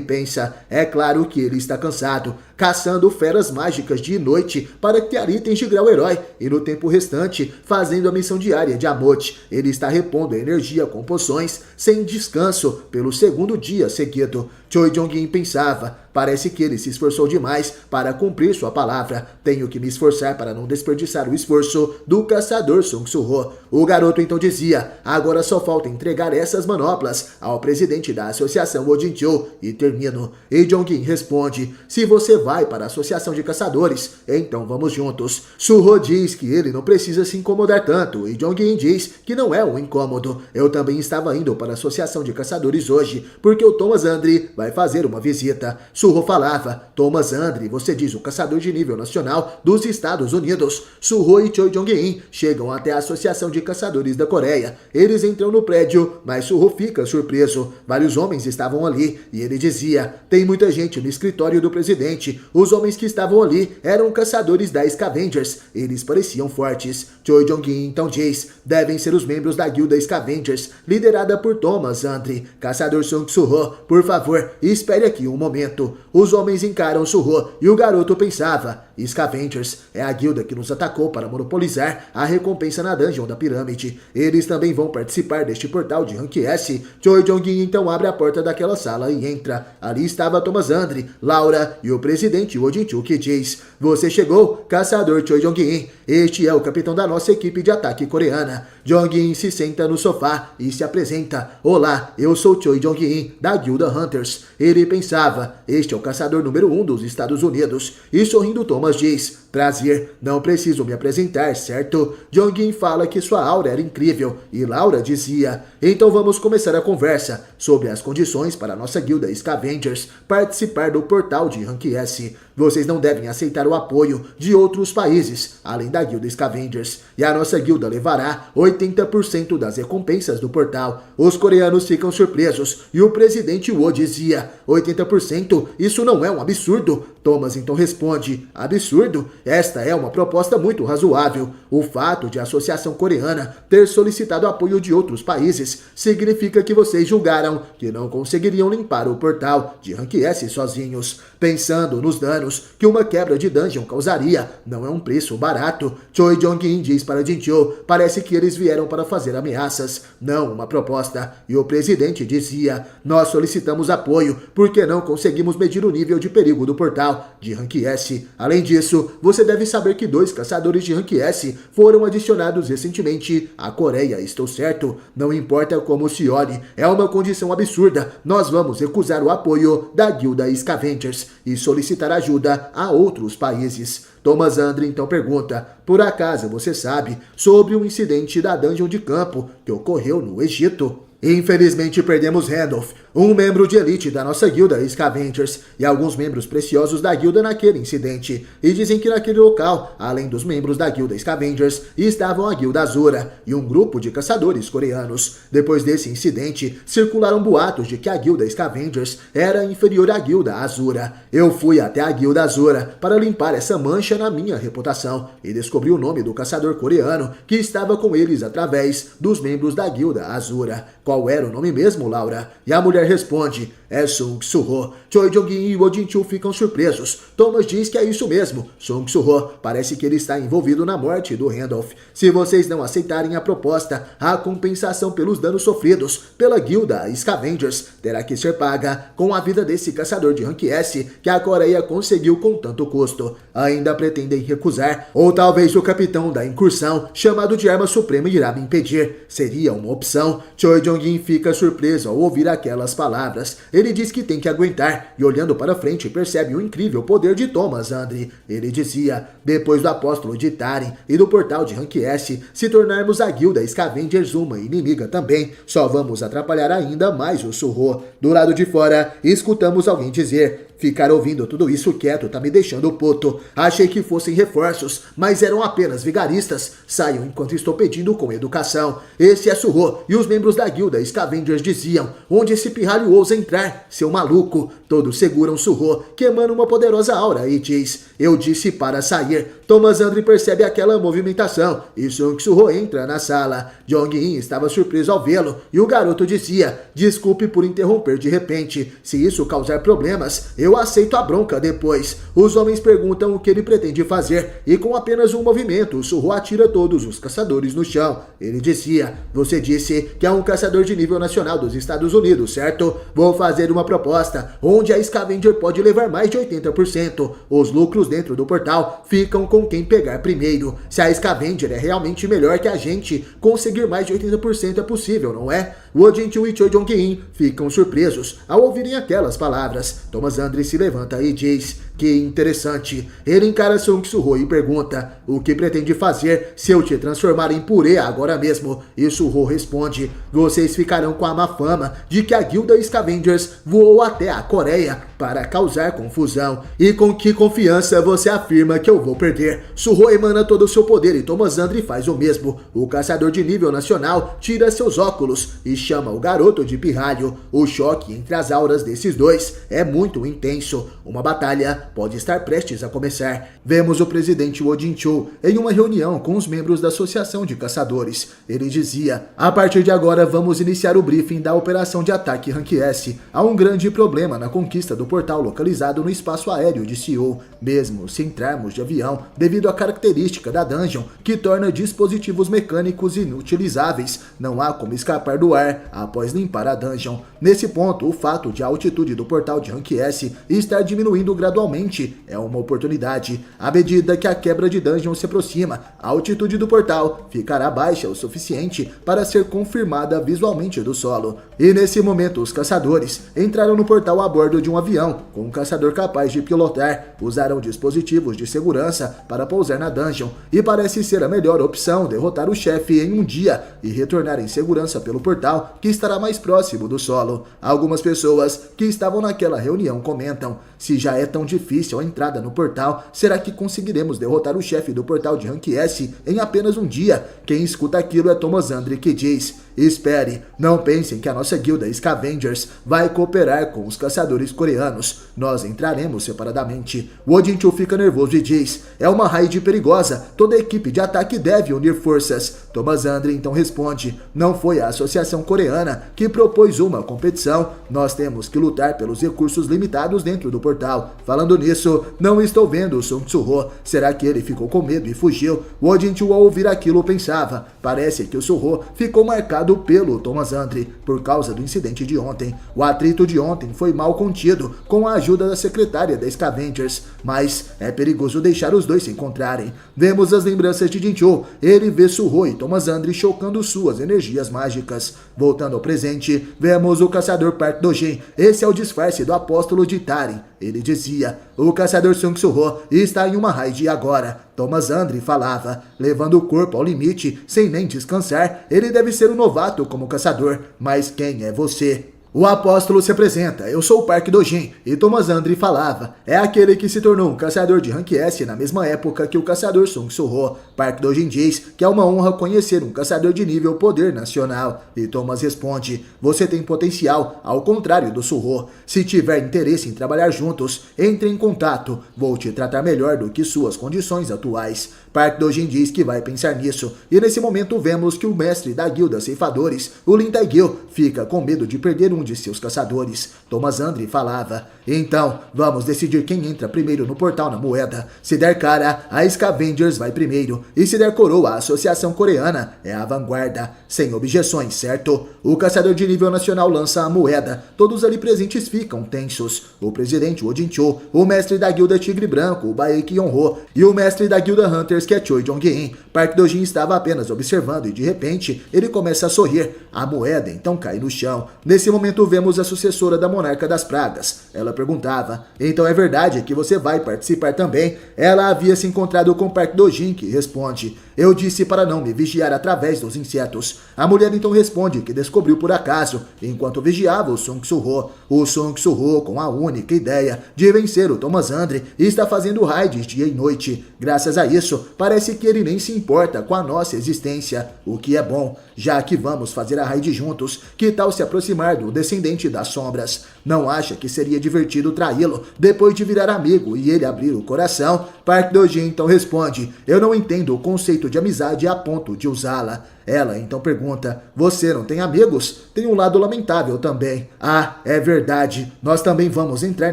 pensa: é claro que ele está cansado, caçando feras mágicas de noite para criar itens de grau herói, e no tempo restante fazendo a missão diária de Amot. Ele está repondo a energia com poções sem descanso pelo segundo dia seguido. Choi Jongin pensava: parece que ele se esforçou demais para cumprir sua palavra. Tenho que me esforçar para não desperdiçar o esforço do caçador Sung Surro. O garoto então dizia: agora só falta entregar essas manoplas ao presidente da associação Ojinchu e termino. E Jongin responde: se você vai para a associação de caçadores, então vamos juntos. Surro diz que ele não precisa se incomodar tanto e Jongin diz que não é um incômodo. Eu também estava indo para a associação de caçadores hoje, porque o Thomas Andre vai fazer uma visita. Surro falava: Thomas Andre, você diz o caçador de nível nacional dos Estados Unidos. Surro e Choi Jong-in chegam até a Associação de Caçadores da Coreia. Eles entram no prédio, mas Surro fica surpreso. Vários homens estavam ali e ele dizia: tem muita gente no escritório do presidente. Os homens que estavam ali eram caçadores da Scavengers. Eles pareciam fortes. Choi Jong-in então diz: devem ser os membros da guilda Scavengers, liderada por Thomas Andre. Caçador Sung Surro, por favor, espere aqui um momento. Os homens encaram Surro e o garoto pensava: Scavengers é a guilda que nos atacou para monopolizar a recompensa na dungeon da pirâmide. Eles também vão participar deste portal de Rank S. Choi Jong-in então abre a porta daquela sala e entra. Ali estava Thomas Andre, Laura e o presidente Ojinchu, que diz: você chegou, caçador Choi Jong-in. Este é o capitão da nossa equipe de ataque coreana. Jong-in se senta no sofá e se apresenta: olá, eu sou Choi Jong-in, da guilda Hunters. Ele pensava: este é o caçador número 1 dos Estados Unidos. E sorrindo, Thomas diz: prazer, não preciso me apresentar, certo? Jong-in fala que sua aura era incrível e Laura dizia: então vamos começar a conversa sobre as condições para a nossa guilda Scavengers participar do portal de Rank S. Vocês não devem aceitar o apoio de outros países, além da guilda Scavengers, e a nossa guilda levará 80% das recompensas do portal. Os coreanos ficam surpresos e o presidente Wo dizia: 80%? Isso não é um absurdo? Thomas então responde: absurdo? Esta é uma proposta muito razoável. O fato de a Associação Coreana ter solicitado apoio de outros países significa que vocês julgaram que não conseguiriam limpar o portal de Rank S sozinhos. Pensando nos danos que uma quebra de dungeon causaria, não é um preço barato. Choi Jong-in diz para Jincho: parece que eles vieram para fazer ameaças, não uma proposta. E o presidente dizia: nós solicitamos apoio porque não conseguimos medir o nível de perigo do portal de Rank S. Além disso, você deve saber que 2 caçadores de Rank S foram adicionados recentemente à Coreia, estou certo? Não importa como se olhe, é uma condição absurda. Nós vamos recusar o apoio da guilda Scavengers e solicitar ajuda a outros países. Thomas Andre então pergunta: por acaso você sabe sobre o incidente da dungeon de campo que ocorreu no Egito? Infelizmente perdemos Randolph, um membro de elite da nossa guilda Scavengers, e alguns membros preciosos da guilda naquele incidente. E dizem que naquele local, além dos membros da guilda Scavengers, estavam a guilda Azura e um grupo de caçadores coreanos. Depois desse incidente, circularam boatos de que a guilda Scavengers era inferior à guilda Azura. Eu fui até a guilda Azura para limpar essa mancha na minha reputação e descobri o nome do caçador coreano que estava com eles através dos membros da guilda Azura. Qual era o nome mesmo, Laura? E a mulher responde: é Sung Soo-ho. Choi Jong-in e Oh Jin-chul ficam surpresos. Thomas diz que é isso mesmo. Sung Soo-ho parece que ele está envolvido na morte do Randolph. Se vocês não aceitarem a proposta, a compensação pelos danos sofridos pela guilda Scavengers terá que ser paga com a vida desse caçador de rank S que a Coreia conseguiu com tanto custo. Ainda pretendem recusar, ou talvez o capitão da incursão, chamado de Arma Suprema, irá me impedir. Seria uma opção. Choi Jong-in fica surpreso ao ouvir aquelas palavras. Ele diz que tem que aguentar e, olhando para frente, percebe o incrível poder de Thomas Andre. Ele dizia: depois do apóstolo de Taren e do portal de rank S, se tornarmos a guilda Scavengers uma inimiga também, só vamos atrapalhar ainda mais o Soo-ho. Do lado de fora, escutamos alguém dizer: ficar ouvindo tudo isso quieto tá me deixando puto. Achei que fossem reforços, mas eram apenas vigaristas. Saiam enquanto estou pedindo com educação. Esse é Soo-ho e os membros da guilda Scavengers diziam: onde esse pirralho ousa entrar, seu maluco? Todos seguram Soo-ho, que emana uma poderosa aura e diz: eu disse para sair. Thomas Andre percebe aquela movimentação e Sung Soo-ho entra na sala. Jong-in estava surpreso ao vê-lo e o garoto dizia: desculpe por interromper de repente. Se isso causar problemas, eu aceito a bronca depois. Os homens perguntam o que ele pretende fazer e com apenas um movimento, Soo-ho atira todos os caçadores no chão. Ele dizia: você disse que é um caçador de nível nacional dos Estados Unidos, certo? Vou fazer uma proposta onde a Scavenger pode levar mais de 80%. Os lucros dentro do portal ficam com quem pegar primeiro. Se a Scavenger é realmente melhor que a gente, conseguir mais de 80% é possível, não é? Oh Jin-chul e Choi Jong-in ficam surpresos ao ouvirem aquelas palavras. Thomas Andre se levanta e diz: que interessante. Ele encara Sung Soo-ho e pergunta: o que pretende fazer se eu te transformar em purê agora mesmo? E Soo-ho responde: vocês ficarão com a má fama de que a guilda Scavengers voou até a Coreia para causar confusão. E com que confiança você afirma que eu vou perder? Soo-ho emana todo o seu poder e Thomas Andre faz o mesmo. O caçador de nível nacional tira seus óculos e chama o garoto de pirralho. O choque entre as auras desses dois é muito intenso. Uma batalha pode estar prestes a começar. Vemos o presidente Oh Jin-chul em uma reunião com os membros da Associação de Caçadores. Ele dizia: a partir de agora vamos iniciar o briefing da operação de ataque Rank S. Há um grande problema na conquista do portal localizado no espaço aéreo de Seul, mesmo se entrarmos de avião, devido à característica da dungeon que torna dispositivos mecânicos inutilizáveis. Não há como escapar do ar após limpar a dungeon. Nesse ponto, o fato de a altitude do portal de Rank S estar diminuindo gradualmente é uma oportunidade. À medida que a quebra de dungeon se aproxima, a altitude do portal ficará baixa o suficiente para ser confirmada visualmente do solo. E nesse momento, os caçadores entraram no portal a bordo de um avião com um caçador capaz de pilotar. Usaram dispositivos de segurança para pousar na dungeon e parece ser a melhor opção derrotar o chefe em um dia e retornar em segurança pelo portal que estará mais próximo do solo. Algumas pessoas que estavam naquela reunião comentam: se já é tão difícil a entrada no portal, será que conseguiremos derrotar o chefe do portal de Rank S em apenas um dia? Quem escuta aquilo é Thomas Andre, que diz: espere, não pensem que a nossa guilda Scavengers vai cooperar com os caçadores coreanos. Nós entraremos separadamente. Oh Jin-chul fica nervoso e diz: é uma raid perigosa, toda a equipe de ataque deve unir forças. Thomas Andre então responde: não foi a Associação Coreana que propôs uma competição, nós temos que lutar pelos recursos limitados dentro do portal. Falando nisso, não estou vendo o Sung Soo-ho. Será que ele ficou com medo e fugiu? Oh Jin-chul, ao ouvir aquilo, pensava: parece que o Soo-ho ficou marcado pelo Thomas Andre por causa do incidente de ontem. O atrito de ontem foi mal contido com a ajuda da secretária da Scavengers, mas é perigoso deixar os dois se encontrarem. Vemos as lembranças de Jin-chul. Ele vê Soo-ho e Thomas Andre chocando suas energias mágicas. Voltando ao presente, vemos o caçador Park Do-jin. Esse é o disfarce do apóstolo de Taren. Ele dizia: o caçador Sung Soo-ho está em uma raid agora. Thomas Andre falava: levando o corpo ao limite, sem nem descansar, ele deve ser um novato como caçador. Mas quem é você? O apóstolo se apresenta, eu sou o Park Dojin, e Thomas Andre falava, é aquele que se tornou um caçador de Rank S na mesma época que o caçador Sung Soo-ho. Park Dojin diz que é uma honra conhecer um caçador de nível poder nacional, e Thomas responde, você tem potencial, ao contrário do Soo-ho. Se tiver interesse em trabalhar juntos, entre em contato, vou te tratar melhor do que suas condições atuais. Park Dojin diz que vai pensar nisso, e nesse momento vemos que o mestre da guilda ceifadores, o Lin Tae-gil, fica com medo de perder um de seus caçadores. Thomas Andre falava, então, vamos decidir quem entra primeiro no portal na moeda. Se der cara, a Scavengers vai primeiro, e se der coroa, a Associação Coreana é a vanguarda. Sem objeções, certo? O caçador de nível nacional lança a moeda, todos ali presentes ficam tensos. O presidente Oh Jin-cho, o mestre da guilda Tigre Branco, o Baek Yeon-ho, e o mestre da guilda Hunters, que é Choi Jong-in. Park Dojin estava apenas observando e de repente ele começa a sorrir. A moeda então cai no chão. Nesse momento vemos a sucessora da Monarca das Pragas. Ela perguntava, então é verdade que você vai participar também? Ela havia se encontrado com Park Dojin, que responde, eu disse para não me vigiar através dos insetos. A mulher então responde que descobriu por acaso, enquanto vigiava o Sung Soo-ho. O Sung Soo-ho, com a única ideia de vencer o Thomas Andre, está fazendo raids dia e noite. Graças a isso, parece que ele nem se importa com a nossa existência, o que é bom, já que vamos fazer a raid juntos. Que tal se aproximar do descendente das sombras? Não acha que seria divertido traí-lo depois de virar amigo e ele abrir o coração? Park Dojin então responde, eu não entendo o conceito de amizade a ponto de usá-la. Ela então pergunta, você não tem amigos? Tem um lado lamentável também. Ah, é verdade, nós também vamos entrar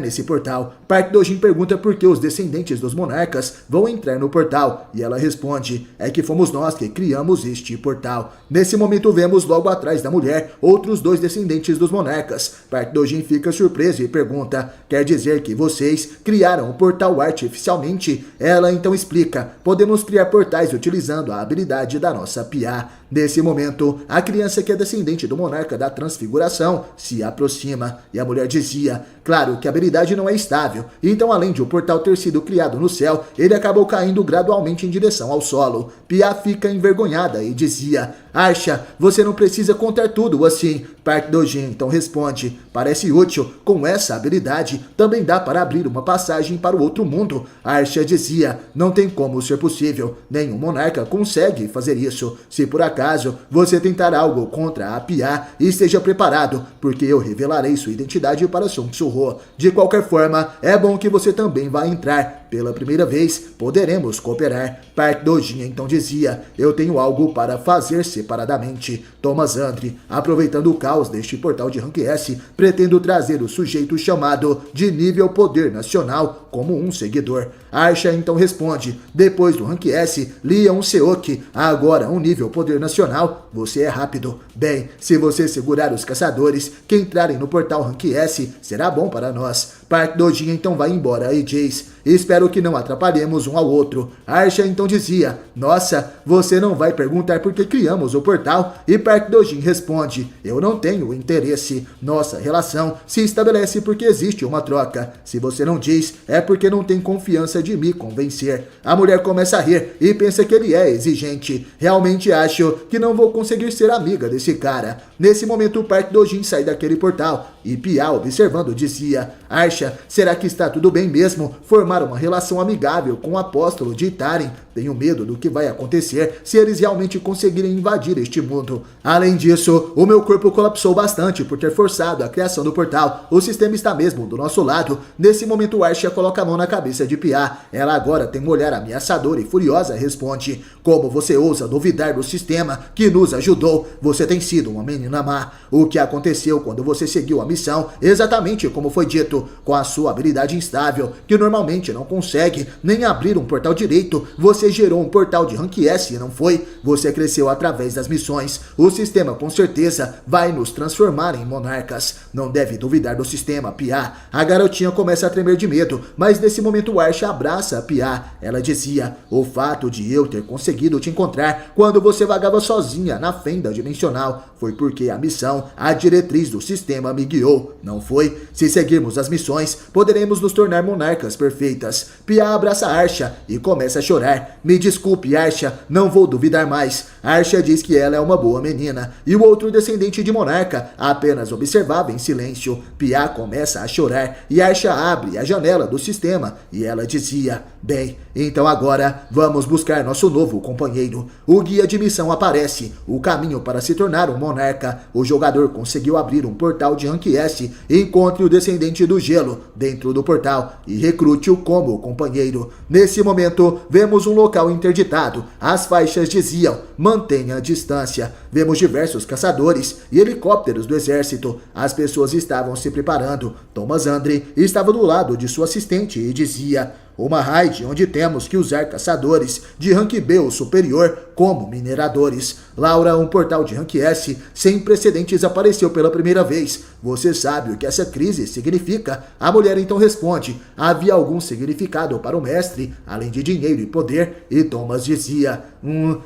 nesse portal. Park Dojin pergunta por que os descendentes dos monarcas vão entrar no portal, e ela responde, é que fomos nós que criamos este portal. Nesse momento vemos logo atrás da mulher outros dois descendentes dos monarcas. Park Dojin fica surpreso e pergunta, quer dizer que vocês criaram o portal artificialmente? Ela então explica, podemos criar portais utilizando a habilidade da nossa PA. Nesse momento, a criança que é descendente do monarca da transfiguração se aproxima, e a mulher dizia, claro que a habilidade não é estável, então além de o portal ter sido criado no céu, ele acabou caindo gradualmente em direção ao solo. Pia fica envergonhada e dizia, Arsha, você não precisa contar tudo assim. Park Dojin então responde, parece útil, com essa habilidade também dá para abrir uma passagem para o outro mundo. Arsha dizia, não tem como ser possível, nenhum monarca consegue fazer isso. Se por acaso você tentar algo contra a Pia, esteja preparado, porque eu revelarei sua identidade para Sung Soo-ho. De qualquer forma, é bom que você também vá entrar. Pela primeira vez, poderemos cooperar. Park Dojin então dizia, eu tenho algo para fazer separadamente. Thomas Andre, aproveitando o caos deste portal de Rank S, pretendo trazer o sujeito chamado de nível poder nacional como um seguidor. Arsha então responde, depois do Rank S, Leon Seok, agora um nível poder nacional, você é rápido. Bem, se você segurar os caçadores que entrarem no portal Rank S, será bom para nós. Park Dojin então vai embora e diz, espero que não atrapalhemos um ao outro. Arsha então dizia, nossa, você não vai perguntar por que criamos o portal? E Park Dojin responde, eu não tenho interesse. Nossa relação se estabelece porque existe uma troca. Se você não diz, é porque não tem confiança de me convencer. A mulher começa a rir e pensa que ele é exigente. Realmente acho que não vou conseguir ser amiga desse cara. Nesse momento, Park Dojin sai daquele portal e Pia, observando, dizia, Arsha, será que está tudo bem mesmo formar uma relação amigável com o apóstolo de Itarin? Tenho medo do que vai acontecer se eles realmente conseguirem invadir este mundo. Além disso, o meu corpo colapsou bastante por ter forçado a criação do portal. O sistema está mesmo do nosso lado. Nesse momento, Arsha coloca a mão na cabeça de Pia. Ela agora tem um olhar ameaçador e furiosa responde, como você ousa duvidar do sistema que nos ajudou? Você tem sido uma menina má. O que aconteceu quando você seguiu a missão, exatamente como foi dito, com a sua habilidade instável, que normalmente não consegue nem abrir um portal direito, você gerou um portal de Rank S, não foi? Você cresceu através das missões. O sistema com certeza vai nos transformar em monarcas. Não deve duvidar do sistema, Pia. A garotinha começa a tremer de medo, mas nesse momento Arsha abraça a Pia. Ela dizia, o fato de eu ter conseguido te encontrar quando você vagava sozinha na fenda dimensional foi porque a missão, a diretriz do sistema me guiou, não foi? Se seguirmos as missões, condições, poderemos nos tornar monarcas perfeitas. Pia abraça Archa e começa a chorar. Me desculpe, Archa, não vou duvidar mais. Archa diz que ela é uma boa menina, e o outro descendente de monarca apenas observava em silêncio. Pia começa a chorar e Archa abre a janela do sistema e ela dizia: bem, então agora vamos buscar nosso novo companheiro. O guia de missão aparece, o caminho para se tornar um monarca. O jogador conseguiu abrir um portal de Rank S. Encontre o descendente do gelo dentro do portal e recrute-o como companheiro. Nesse momento, vemos um local interditado. As faixas diziam: mantenha a distância. Vemos diversos caçadores e helicópteros do exército. As pessoas estavam se preparando. Thomas Andre estava do lado de sua assistente e dizia: uma raid onde temos que usar caçadores de rank B ou superior como mineradores. Laura, um portal de rank S sem precedentes apareceu pela primeira vez. Você sabe o que essa crise significa? A mulher então responde: havia algum significado para o mestre, além de dinheiro e poder? E Thomas dizia: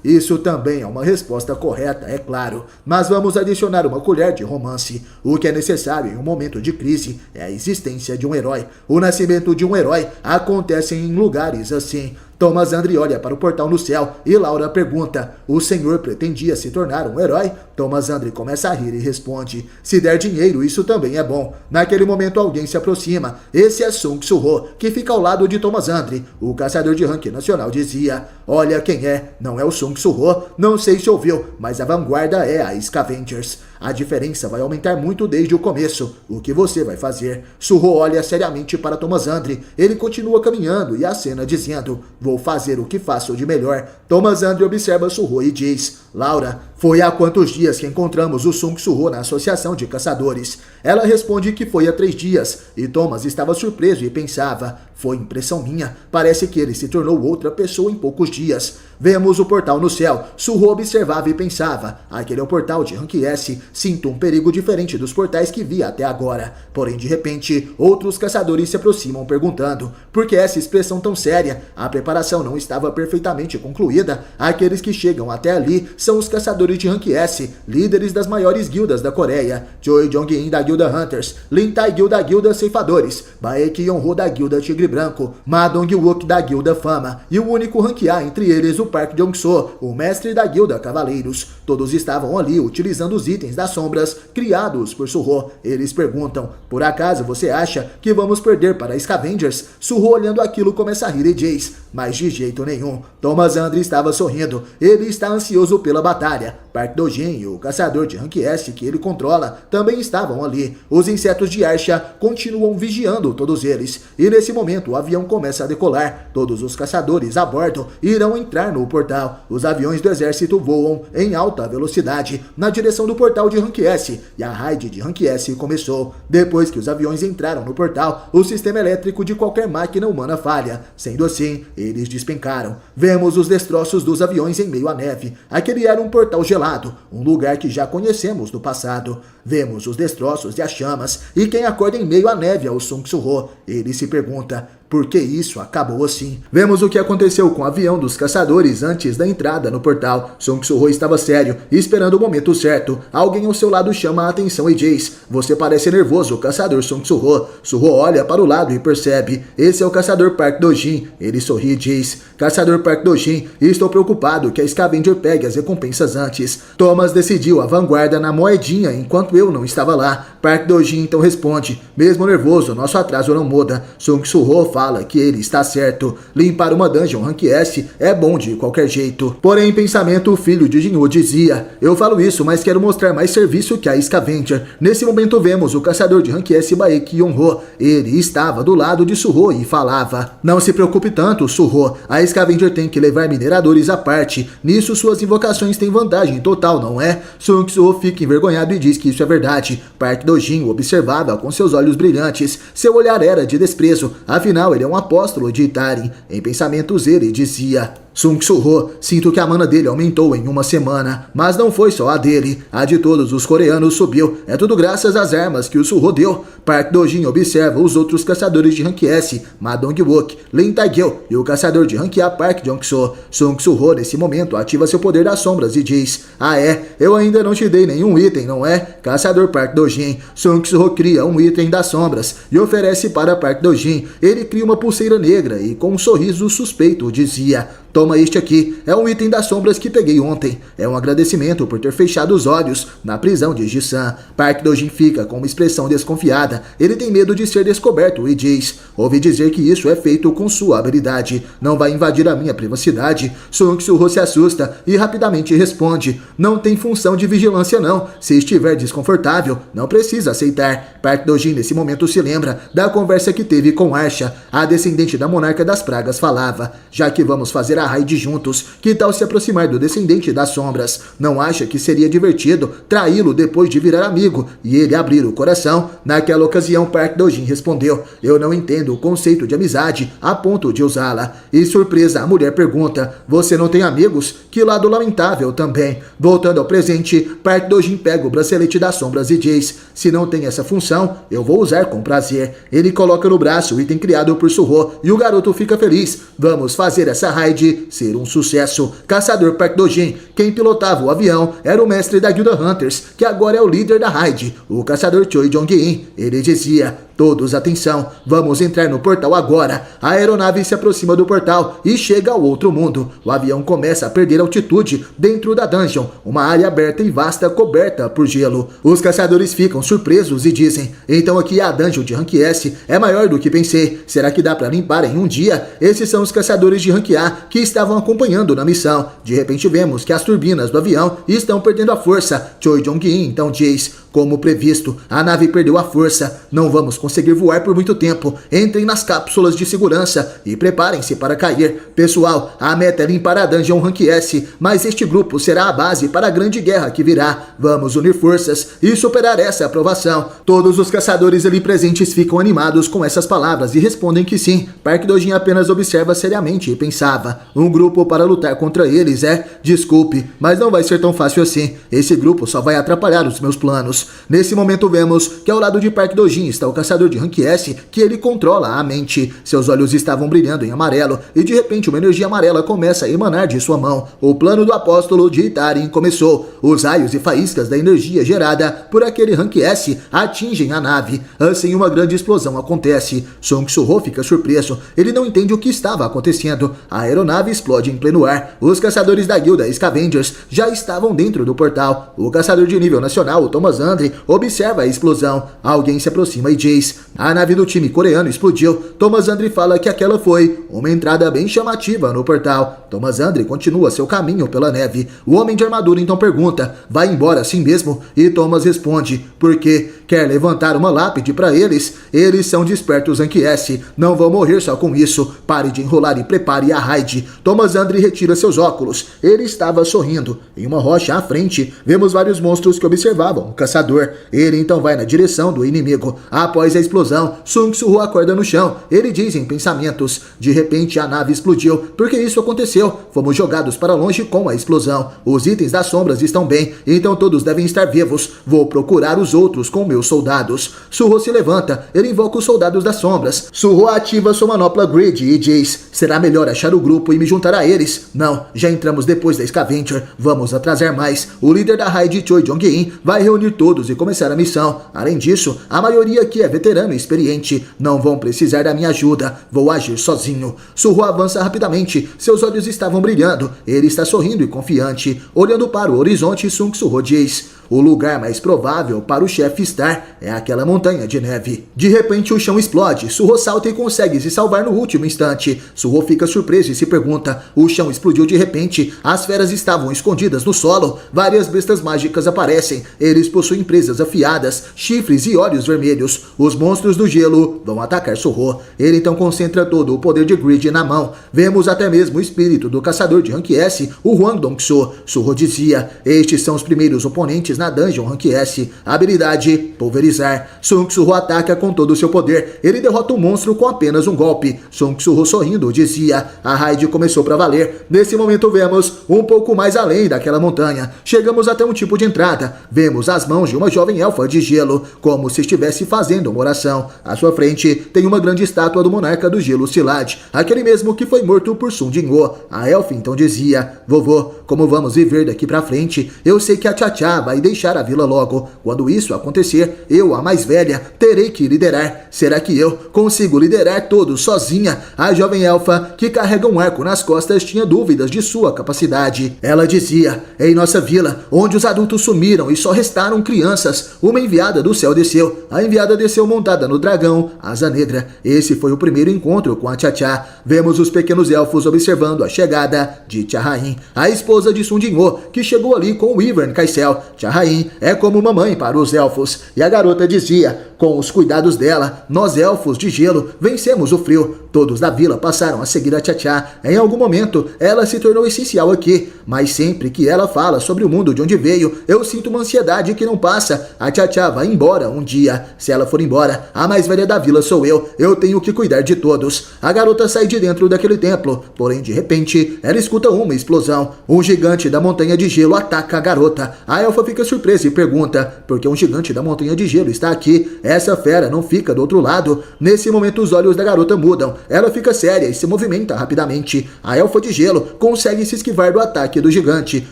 isso também é uma resposta correta, é claro. Mas vamos adicionar uma colher de romance. O que é necessário em um momento de crise é a existência de um herói. O nascimento de um herói acontece em lugares assim. Thomas Andre olha para o portal no céu e Laura pergunta: o senhor pretendia se tornar um herói? Thomas Andre começa a rir e responde: se der dinheiro, isso também é bom. Naquele momento alguém se aproxima. Esse é Sung Su-ho, que fica ao lado de Thomas Andre. O caçador de rank nacional dizia: olha quem é, não é o Sung Su-ho, não sei se ouviu, mas a vanguarda é a Scavengers. A diferença vai aumentar muito desde o começo. O que você vai fazer? Su-ho olha seriamente para Thomas Andre. Ele continua caminhando e acena dizendo: vou fazer o que faço de melhor. Thomas Andre observa Su-ho e diz: Laura, foi há quantos dias que encontramos o Sung Su-ho na Associação de Caçadores? Ela responde que foi há 3 dias, e Thomas estava surpreso e pensava: foi impressão minha, parece que ele se tornou outra pessoa em poucos dias. Vemos o portal no céu. Su-ho observava e pensava: aquele é o portal de Rank S, sinto um perigo diferente dos portais que vi até agora. Porém, de repente, outros caçadores se aproximam perguntando: por que essa expressão tão séria? A preparação não estava perfeitamente concluída. Aqueles que chegam até ali são os caçadores de Rank S, líderes das maiores guildas da Coreia: Choi Jong-in da guilda Hunters, Lin Tae-gil da guilda Ceifadores, Baek Yong-ho da guilda Tigre Branco, Ma Dong-wook da guilda Fama, e o único rank A entre eles, o Park Jong-so, o mestre da guilda Cavaleiros. Todos estavam ali utilizando os itens das sombras criados por Su-ho. Eles perguntam: por acaso você acha que vamos perder para Scavengers? Su-ho, olhando aquilo, começa a rir e diz: mas de jeito nenhum. Thomas Andre estava sorrindo. Ele está ansioso pela batalha. Park Do-jin e o caçador de Rank S que ele controla também estavam ali. Os insetos de Archa continuam vigiando todos eles. E nesse momento o avião começa a decolar. Todos os caçadores a bordo irão entrar no portal. Os aviões do exército voam em alta velocidade na direção do portal de Rank S. E a raid de Rank S começou. Depois que os aviões entraram no portal, o sistema elétrico de qualquer máquina humana falha. Sendo assim, eles despencaram. Vemos os destroços dos aviões em meio à neve. Aquele era um portal gelado, um lugar que já conhecemos do passado. Vemos os destroços e as chamas, e quem acorda em meio à neve é o Sung Su-ho. Ele se pergunta: por que isso acabou assim? Vemos o que aconteceu com o avião dos caçadores antes da entrada no portal. Sung Su-ho estava sério, esperando o momento certo. Alguém ao seu lado chama a atenção e diz: você parece nervoso, caçador Sung Su-ho. Su-ho olha para o lado e percebe: esse é o caçador Park Do-jin. Ele sorri e diz: caçador Park Do-jin, estou preocupado que a Scavenger pegue as recompensas antes. Thomas decidiu a vanguarda na moedinha enquanto eu não estava lá. Park Do-jin então responde: mesmo nervoso, nosso atraso não muda. Sung Su-ho fala que ele está certo. Limpar uma dungeon Rank S é bom de qualquer jeito. Porém, em pensamento, o filho de Jin-woo dizia: eu falo isso, mas quero mostrar mais serviço que a Scavenger. Nesse momento vemos o caçador de Rank S, Baek Yong-ho. Ele estava do lado de Su-ho e falava: não se preocupe tanto, Su-ho. A Scavenger tem que levar mineradores à parte. Nisso suas invocações têm vantagem total, não é? Sung Su-ho fica envergonhado e diz que isso é verdade. Park Do-jin o observava com seus olhos brilhantes. Seu olhar era de desprezo. Afinal, ele é um apóstolo de Itarin. Em pensamentos ele dizia: Sung Su-ho, sinto que a mana dele aumentou em uma semana, mas não foi só a dele, a de todos os coreanos subiu, é tudo graças às armas que o Su-ho deu. Park Do-jin observa os outros caçadores de rank S, Ma Dong-wook, Lin Tae-gil e o caçador de rank A Park Jong-soo. Sung Su-ho nesse momento ativa seu poder das sombras e diz: "Ah é, eu ainda não te dei nenhum item, não é? Caçador Park Do-jin." Sung Su-ho cria um item das sombras e oferece para Park Do-jin. Ele cria uma pulseira negra e com um sorriso suspeito dizia: "Toma este aqui, é um item das sombras que peguei ontem. É um agradecimento por ter fechado os olhos na prisão de Ji-san." Park Do-jin fica com uma expressão desconfiada. Ele tem medo de ser descoberto e diz: "Ouvi dizer que isso é feito com sua habilidade. Não vai invadir a minha privacidade." Sung Su-ho se assusta e rapidamente responde: "Não tem função de vigilância não. Se estiver desconfortável, não precisa aceitar." Park Do-jin nesse momento se lembra da conversa que teve com Arsha. A descendente da monarca das pragas falava: "Já que vamos fazer a raid juntos, que tal se aproximar do descendente das sombras? Não acha que seria divertido traí-lo depois de virar amigo e ele abrir o coração?" Naquela ocasião, Park Do-jin respondeu: "Eu não entendo o conceito de amizade a ponto de usá-la." E surpresa, a mulher pergunta: "Você não tem amigos? Que lado lamentável também." Voltando ao presente, Park Do-jin pega o bracelete das sombras e diz: "Se não tem essa função, eu vou usar com prazer." Ele coloca no braço o item criado por Su-ho e o garoto fica feliz. Vamos fazer essa raid ser um sucesso. Caçador Park Do-jin, quem pilotava o avião, era o mestre da Guilda Hunters, que agora é o líder da raid, o caçador Choi Jong-in. Ele dizia: "Todos atenção, vamos entrar no portal agora." A aeronave se aproxima do portal e chega ao outro mundo. O avião começa a perder altitude dentro da dungeon, uma área aberta e vasta coberta por gelo. Os caçadores ficam surpresos e dizem: "Então aqui a dungeon de rank S é maior do que pensei. Será que dá pra limpar em um dia?" Esses são os caçadores de rank A que estavam acompanhando na missão. De repente vemos que as turbinas do avião estão perdendo a força. Choi Jong-in então diz: "Como previsto, a nave perdeu a força. Não vamos conseguir voar por muito tempo. Entrem nas cápsulas de segurança e preparem-se para cair. Pessoal, a meta é limpar a dungeon rank S, mas este grupo será a base para a grande guerra que virá. Vamos unir forças e superar essa aprovação." Todos os caçadores ali presentes ficam animados com essas palavras e respondem que sim. Park Do-jin apenas observa seriamente e pensava: "Um grupo para lutar contra eles desculpe, mas não vai ser tão fácil assim. Esse grupo só vai atrapalhar os meus planos." Nesse momento vemos que ao lado de Park Do-jin está o caçador de rank S, que ele controla a mente. Seus olhos estavam brilhando em amarelo e de repente uma energia amarela começa a emanar de sua mão. O plano do apóstolo de Itarin começou. Os raios e faíscas da energia gerada por aquele rank S atingem a nave. Assim uma grande explosão acontece. Sung Su-ho fica surpreso. Ele não entende o que estava acontecendo. A aeronave explode em pleno ar. Os caçadores da guilda Scavengers já estavam dentro do portal. O caçador de nível nacional, o Thomas Andre, observa a explosão. Alguém se aproxima e diz: "A nave do time coreano explodiu." Thomas Andre fala que aquela foi uma entrada bem chamativa no portal. Thomas Andre continua seu caminho pela neve. O homem de armadura então pergunta: "Vai embora assim mesmo?" E Thomas responde: "Por quê? Quer levantar uma lápide para eles? Eles são despertos rank S. Não vão morrer só com isso. Pare de enrolar e prepare a raid." Thomas Andre retira seus óculos. Ele estava sorrindo. Em uma rocha à frente, vemos vários monstros que observavam o caçador. Ele então vai na direção do inimigo. Após a explosão, Sung Su-ho acorda no chão. Ele diz em pensamentos: "De repente a nave explodiu. Por que isso aconteceu? Fomos jogados para longe com a explosão. Os itens das sombras estão bem, então todos devem estar vivos. Vou procurar os outros com meus soldados." Su-ho se levanta. Ele invoca os soldados das sombras. Su-ho ativa sua manopla grid e diz: "Será melhor achar o grupo e me juntar a eles? Não, já entramos depois da Scavenger. Vamos atrasar mais." O líder da raid, Choi Jong-in, vai reunir todos e começar a missão. Além disso, a maioria aqui é veterano e experiente. Não vão precisar da minha ajuda. Vou agir sozinho. Su-ho avança rapidamente. Seus olhos estavam brilhando. Ele está sorrindo e confiante. Olhando para o horizonte, Sung Su-ho diz: "O lugar mais provável para o chefe estar é aquela montanha de neve." De repente o chão explode. Su-ho salta e consegue se salvar no último instante. Su-ho fica surpreso e se pergunta: o chão explodiu de repente. As feras estavam escondidas no solo. Várias bestas mágicas aparecem. Eles possuem presas afiadas, chifres e olhos vermelhos. Os monstros do gelo vão atacar Su-ho. Ele então concentra todo o poder de grid na mão. Vemos até mesmo o espírito do caçador de rank S, o Hwang Dong-soo. Su-ho dizia: "Estes são os primeiros oponentes integrantes na Dungeon Rank S. Habilidade: Pulverizar. Sung Surho ataca com todo o seu poder. Ele derrota o monstro com apenas um golpe. Sung Surho sorrindo dizia: a raid começou pra valer. Nesse momento vemos um pouco mais além daquela montanha. Chegamos até um tipo de entrada. Vemos as mãos de uma jovem elfa de gelo, como se estivesse fazendo uma oração. À sua frente tem uma grande estátua do monarca do gelo Silad, aquele mesmo que foi morto por Sun Jinwoo. A elfa então dizia: vovô, como vamos viver daqui pra frente? Eu sei que a Tchatcha vai deixar a vila logo. Quando isso acontecer, eu, a mais velha, terei que liderar. Será que eu consigo liderar todos sozinha? A jovem elfa, que carrega um arco nas costas, tinha dúvidas de sua capacidade. Ela dizia: em nossa vila, onde os adultos sumiram e só restaram crianças, uma enviada do céu desceu. A enviada desceu montada no dragão, Asa Negra. Esse foi o primeiro encontro com a Tchatcha. Vemos os pequenos elfos observando a chegada de Tchahain, a esposa de Sun Jinwoo, que chegou ali com o Ivern Kaisel. Tchahain é como uma mãe para os elfos. E a garota dizia: com os cuidados dela, nós elfos de gelo vencemos o frio. Todos da vila passaram a seguir a Tchatcha. Em algum momento, ela se tornou essencial aqui. Mas sempre que ela fala sobre o mundo de onde veio, eu sinto uma ansiedade que não passa. A Tchatcha vai embora um dia. Se ela for embora, a mais velha da vila sou eu. Eu tenho que cuidar de todos. A garota sai de dentro daquele templo. Porém, de repente, ela escuta uma explosão. Um gigante da montanha de gelo ataca a garota. A elfa fica surpresa e pergunta: por que um gigante da montanha de gelo está aqui? Essa fera não fica do outro lado. Nesse momento, os olhos da garota mudam. Ela fica séria e se movimenta rapidamente. A elfa de gelo consegue se esquivar do ataque do gigante.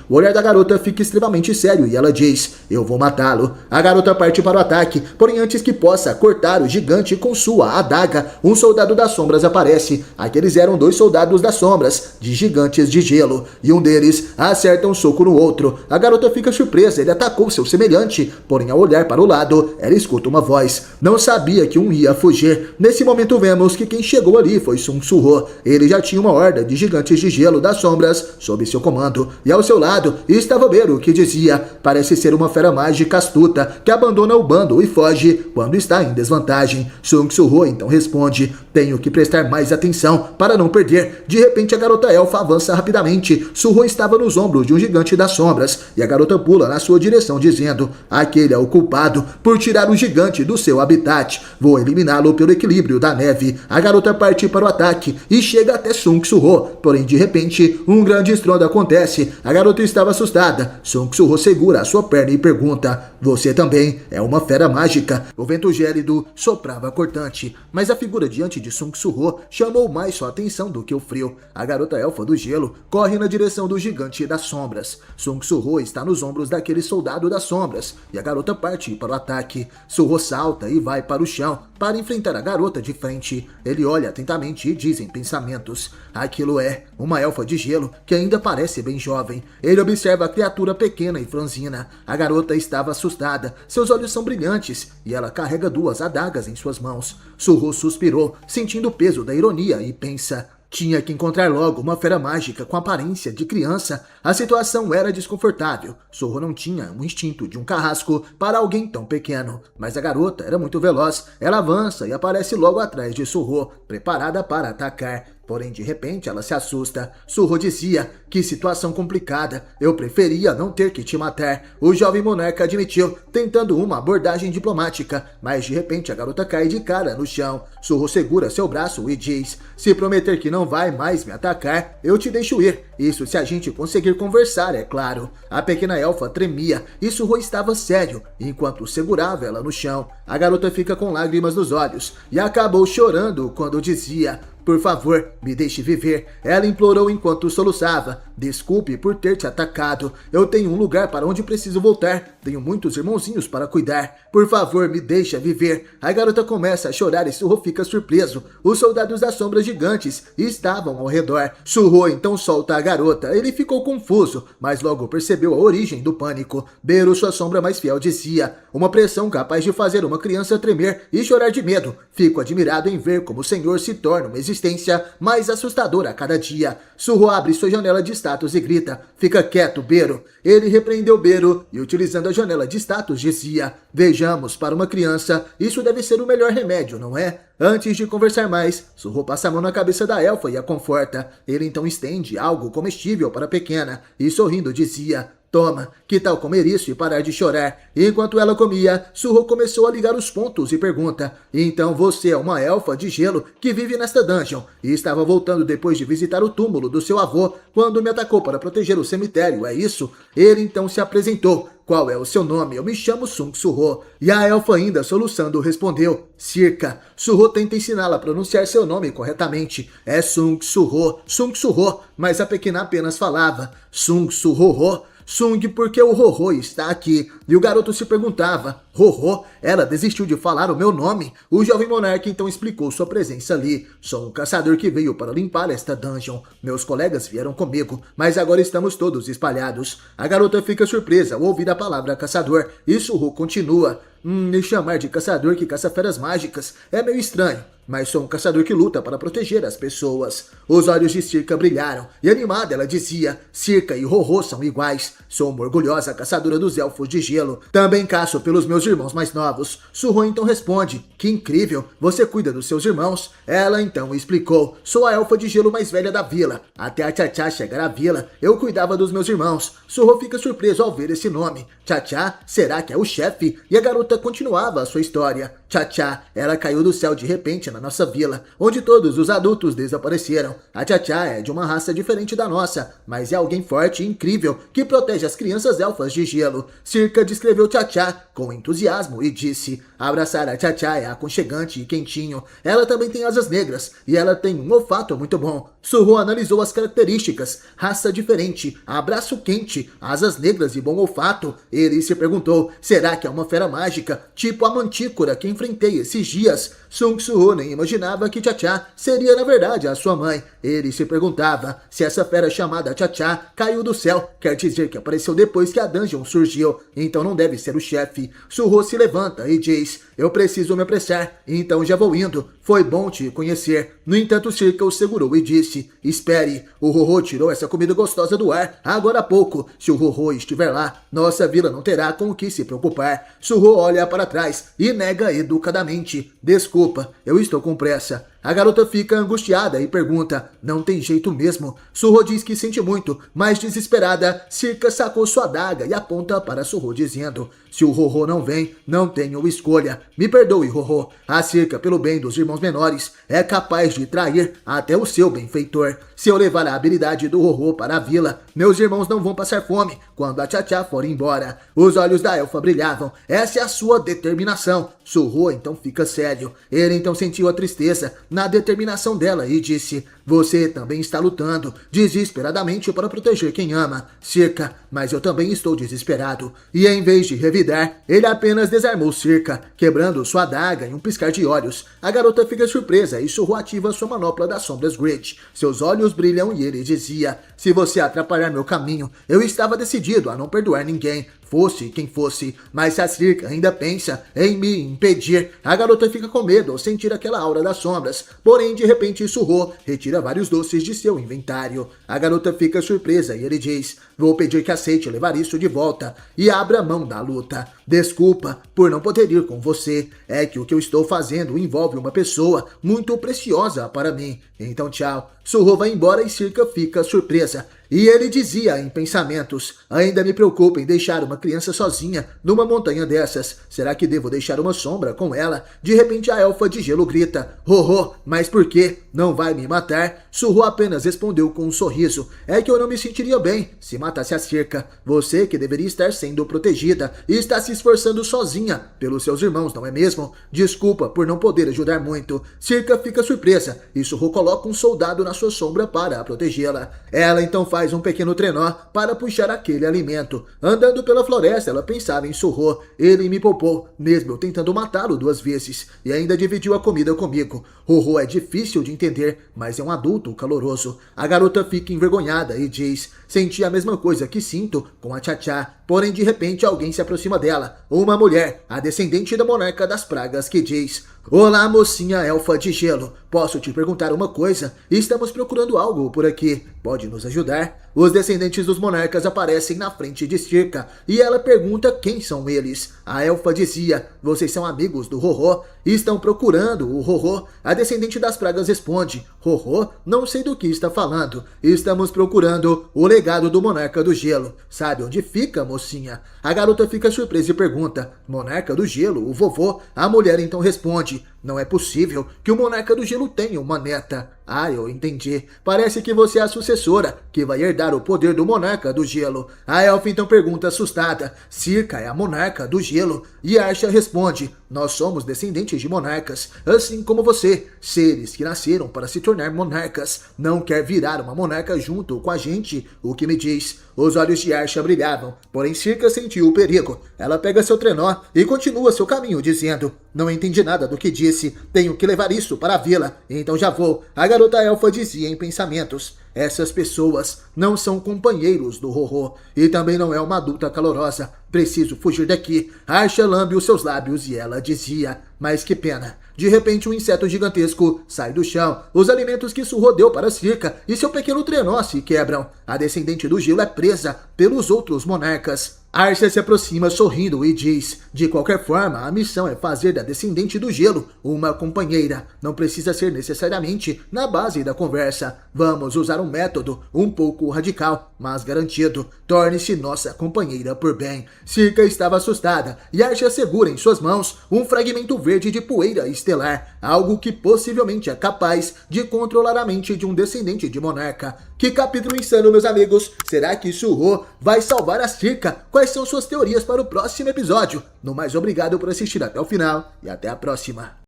O olhar da garota fica extremamente sério e ela diz: eu vou matá-lo. A garota parte para o ataque, porém antes que possa cortar o gigante com sua adaga, um soldado das sombras aparece. Aqueles eram 2 soldados das sombras, de gigantes de gelo, e um deles acerta um soco no outro. A garota fica surpresa, ele atacou seu semelhante, porém ao olhar para o lado, ela escuta uma voz. Não sabia que um ia fugir. Nesse momento vemos que quem chegou ali foi Sung Surho. Ele já tinha uma horda de gigantes de gelo das sombras sob seu comando, e ao seu lado estava Beru, que dizia: parece ser uma fera mágica astuta que abandona o bando e foge quando está em desvantagem. Sung Surho então responde: tenho que prestar mais atenção para não perder. De repente a garota elfa avança rapidamente. Surho estava nos ombros de um gigante das sombras e a garota pula na sua direção dizendo: aquele é o culpado por tirar o gigante do seu habitat. Vou eliminá-lo pelo equilíbrio da neve. A garota parte para o ataque e chega até Sung Surho. Porém, de repente, um grande estrondo acontece. A garota estava assustada. Sung Surho segura a sua perna e pergunta: você também é uma fera mágica? O vento gélido soprava cortante, mas a figura diante de Sung Surho chamou mais sua atenção do que o frio. A garota elfa do gelo corre na direção do gigante das sombras. Sung Surho está nos ombros daquele soldado das sombras e a garota parte para o ataque. Surho salta e vai para o chão para enfrentar a garota de frente. Ele olha atentamente e diz em pensamentos: aquilo é uma elfa de gelo que ainda parece bem jovem. Ele observa a criatura pequena e franzina. A garota estava assustada, seus olhos são brilhantes e ela carrega 2 adagas em suas mãos. Surho suspirou, sentindo o peso da ironia e pensa: tinha que encontrar logo uma fera mágica com aparência de criança. A situação era desconfortável. Surho não tinha o instinto de um carrasco para alguém tão pequeno. Mas a garota era muito veloz. Ela avança e aparece logo atrás de Surho, preparada para atacar. Porém, de repente, ela se assusta. Surho dizia: que situação complicada. Eu preferia não ter que te matar. O jovem monarca admitiu, tentando uma abordagem diplomática. Mas de repente a garota cai de cara no chão. Surho segura seu braço e diz: se prometer que não vai mais me atacar, eu te deixo ir. Isso se a gente conseguir conversar, é claro. A pequena elfa tremia e Surho estava sério, enquanto segurava ela no chão. A garota fica com lágrimas nos olhos e acabou chorando quando dizia: por favor, me deixe viver. Ela implorou enquanto soluçava: desculpe por ter te atacado. Eu tenho um lugar para onde preciso voltar. Tenho muitos irmãozinhos para cuidar. Por favor, me deixa viver. A garota começa a chorar e Surho fica surpreso. Os soldados das sombras gigantes estavam ao redor. Surho então solta a garota. Ele ficou confuso, mas logo percebeu a origem do pânico. Beru, sua sombra mais fiel, dizia: uma pressão capaz de fazer uma criança tremer e chorar de medo. Fico admirado em ver como o Senhor se torna uma existência mais assustadora a cada dia. Surho abre sua janela de status e grita: fica quieto, Beru. Ele repreendeu Beru e, utilizando a janela de status, dizia: vejamos, para uma criança, isso deve ser o melhor remédio, não é? Antes de conversar mais, Surho passa a mão na cabeça da elfa e a conforta. Ele então estende algo comestível para a pequena e, sorrindo, dizia: Toma, que tal comer isso e parar de chorar? Enquanto ela comia, Surro começou a ligar os pontos e pergunta: então você é uma elfa de gelo que vive nesta dungeon e estava voltando depois de visitar o túmulo do seu avô quando me atacou para proteger o cemitério, é isso? Ele então se apresentou. Qual é o seu nome? Eu me chamo Sung Surro. E a elfa ainda soluçando respondeu: Circa. Surro tenta ensiná-la a pronunciar seu nome corretamente. É Sung Surro, mas a pequena apenas falava Sung Surro. Sung, porque o Rorô está aqui. E o garoto se perguntava: Rorô? Ela desistiu de falar o meu nome? O jovem monarca então explicou sua presença ali. Sou um caçador que veio para limpar esta dungeon. Meus colegas vieram comigo, mas agora estamos todos espalhados. A garota fica surpresa ao ouvir a palavra caçador. E Surro continua: me chamar de caçador que caça feras mágicas é meio estranho, mas sou um caçador que luta para proteger as pessoas. Os olhos de Circa brilharam, e animada ela dizia: Circa e Rorô são iguais. Sou uma orgulhosa caçadora dos elfos de gelo. Também caço pelos meus irmãos mais novos. Surro então responde: que incrível, você cuida dos seus irmãos? Ela então explicou: sou a elfa de gelo mais velha da vila. Até a Tchá chegar à vila, eu cuidava dos meus irmãos. Surro fica surpreso ao ver esse nome. Tchá, será que é o chefe? E a garota continuava a sua história. Tchá, ela caiu do céu de repente na nossa vila, onde todos os adultos desapareceram. A Tchá é de uma raça diferente da nossa, mas é alguém forte e incrível que protege as crianças elfas de gelo. Circa descreveu Tchá com entusiasmo e disse: abraçar a Tchá é aconchegante e quentinho. Ela também tem asas negras e ela tem um olfato muito bom. Surro analisou as características: raça diferente, abraço quente, asas negras e bom olfato. Ele se perguntou: será que é uma fera mágica, tipo a mantícora que enfrentei esses dias? Sung Surro nem imaginava que Tchá seria na verdade a sua mãe. Ele se perguntava: se essa fera chamada Tchá caiu do céu, quer dizer que apareceu depois que a dungeon surgiu, então não deve ser o chefe. Surro se levanta e diz: eu preciso me apressar, então já vou indo. Foi bom te conhecer. No entanto, Circa o segurou e disse: espere, o Rorô tirou essa comida gostosa do ar agora há pouco. Se o Rorô estiver lá, nossa vila não terá com o que se preocupar. Surro olha para trás e nega educadamente: desculpa, eu estou com pressa. A garota fica angustiada e pergunta: não tem jeito mesmo? Surro diz que sente muito, mas desesperada, Circa sacou sua adaga e aponta para Surro dizendo: se o Rorô não vem, não tenho escolha. Me perdoe, Rorô. A Circa, pelo bem dos irmãos menores, é capaz de trair até o seu benfeitor. Se eu levar a habilidade do Rorô para a vila, meus irmãos não vão passar fome quando a Tchá for embora. Os olhos da elfa brilhavam. Essa é a sua determinação. Surro então fica sério. Ele então sentiu a tristeza na determinação dela e disse: você também está lutando desesperadamente para proteger quem ama, Circa, mas eu também estou desesperado. E em vez de revidar, ele apenas desarmou Circa, quebrando sua adaga em um piscar de olhos. A garota fica surpresa e Surro ativa sua manopla das sombras Grid. Seus olhos brilham e ele dizia: se você atrapalhar meu caminho, eu estava decidido a não perdoar ninguém, fosse quem fosse. Mas se a Circa ainda pensa em me impedir, a garota fica com medo ao sentir aquela aura das sombras. Porém, de repente, Surro retira vários doces de seu inventário. A garota fica surpresa e ele diz: vou pedir que aceite levar isso de volta e abra mão da luta. Desculpa por não poder ir com você. É que o que eu estou fazendo envolve uma pessoa muito preciosa para mim. Então tchau. Surro vai embora e Circa fica surpresa. E ele dizia em pensamentos: ainda me preocupa em deixar uma criança sozinha numa montanha dessas. Será que devo deixar uma sombra com ela? De repente a elfa de gelo grita: Rorô, mas por quê? Não vai me matar? Surro apenas respondeu com um sorriso: é que eu não me sentiria bem se matasse a Circa. Você que deveria estar sendo protegida e está se esforçando sozinha pelos seus irmãos, não é mesmo? Desculpa por não poder ajudar muito. Circa fica surpresa e Surro coloca um soldado na sua sombra para protegê-la. Ela então faz um pequeno trenó para puxar aquele alimento. Andando pela floresta, ela pensava em Surro. Ele me poupou, mesmo eu tentando matá-lo 2 vezes, e ainda dividiu a comida comigo. Rorô é difícil de entender, mas é um adulto caloroso. A garota fica envergonhada e diz: senti a mesma coisa que sinto com a Tchá. Porém, de repente, alguém se aproxima dela. Uma mulher, a descendente da monarca das pragas, que diz: olá, mocinha elfa de gelo. Posso te perguntar uma coisa? Estamos procurando algo por aqui. Pode nos ajudar? os descendentes dos monarcas aparecem na frente de Circa e ela pergunta quem são eles. A elfa dizia: vocês são amigos do Rorô? Estão procurando o Rorô? A descendente das pragas responde: Rorô? Não sei do que está falando. Estamos procurando o legado do monarca do gelo. Sabe onde fica, mocinha? A garota fica surpresa e pergunta: monarca do gelo, o vovô? A mulher então responde: não é possível que o monarca do gelo tenha uma neta. Ah, eu entendi. Parece que você é a sucessora, que vai herdar o poder do monarca do gelo. A elfa então pergunta assustada: Circa é a monarca do gelo? E Arsha responde: nós somos descendentes de monarcas, assim como você, seres que nasceram para se tornar monarcas. Não quer virar uma monarca junto com a gente? O que me diz? Os olhos de Arsha brilhavam, porém Circa sentiu o perigo. Ela pega seu trenó e continua seu caminho, dizendo: não entendi nada do que disse, tenho que levar isso para a vila, então já vou. A garota elfa dizia em pensamentos: essas pessoas não são companheiros do Rorô, e também não é uma adulta calorosa. Preciso fugir daqui. Arsha lambe os seus lábios e ela dizia: mas que pena. De repente um inseto gigantesco sai do chão. Os alimentos que Surro deu para Circa e seu pequeno trenó se quebram. A descendente do gelo é presa pelos outros monarcas. Arsha se aproxima sorrindo e diz: de qualquer forma, a missão é fazer da descendente do gelo uma companheira. Não precisa ser necessariamente na base da conversa. Vamos usar um método um pouco radical, mas garantido. Torne-se nossa companheira por bem. Circa estava assustada e Arsha segura em suas mãos um fragmento verde de poeira estelar, algo que possivelmente é capaz de controlar a mente de um descendente de monarca. Que capítulo insano, meus amigos! Será que Surro vai salvar a Circa? Quais são suas teorias para o próximo episódio? No mais, obrigado por assistir até o final e até a próxima.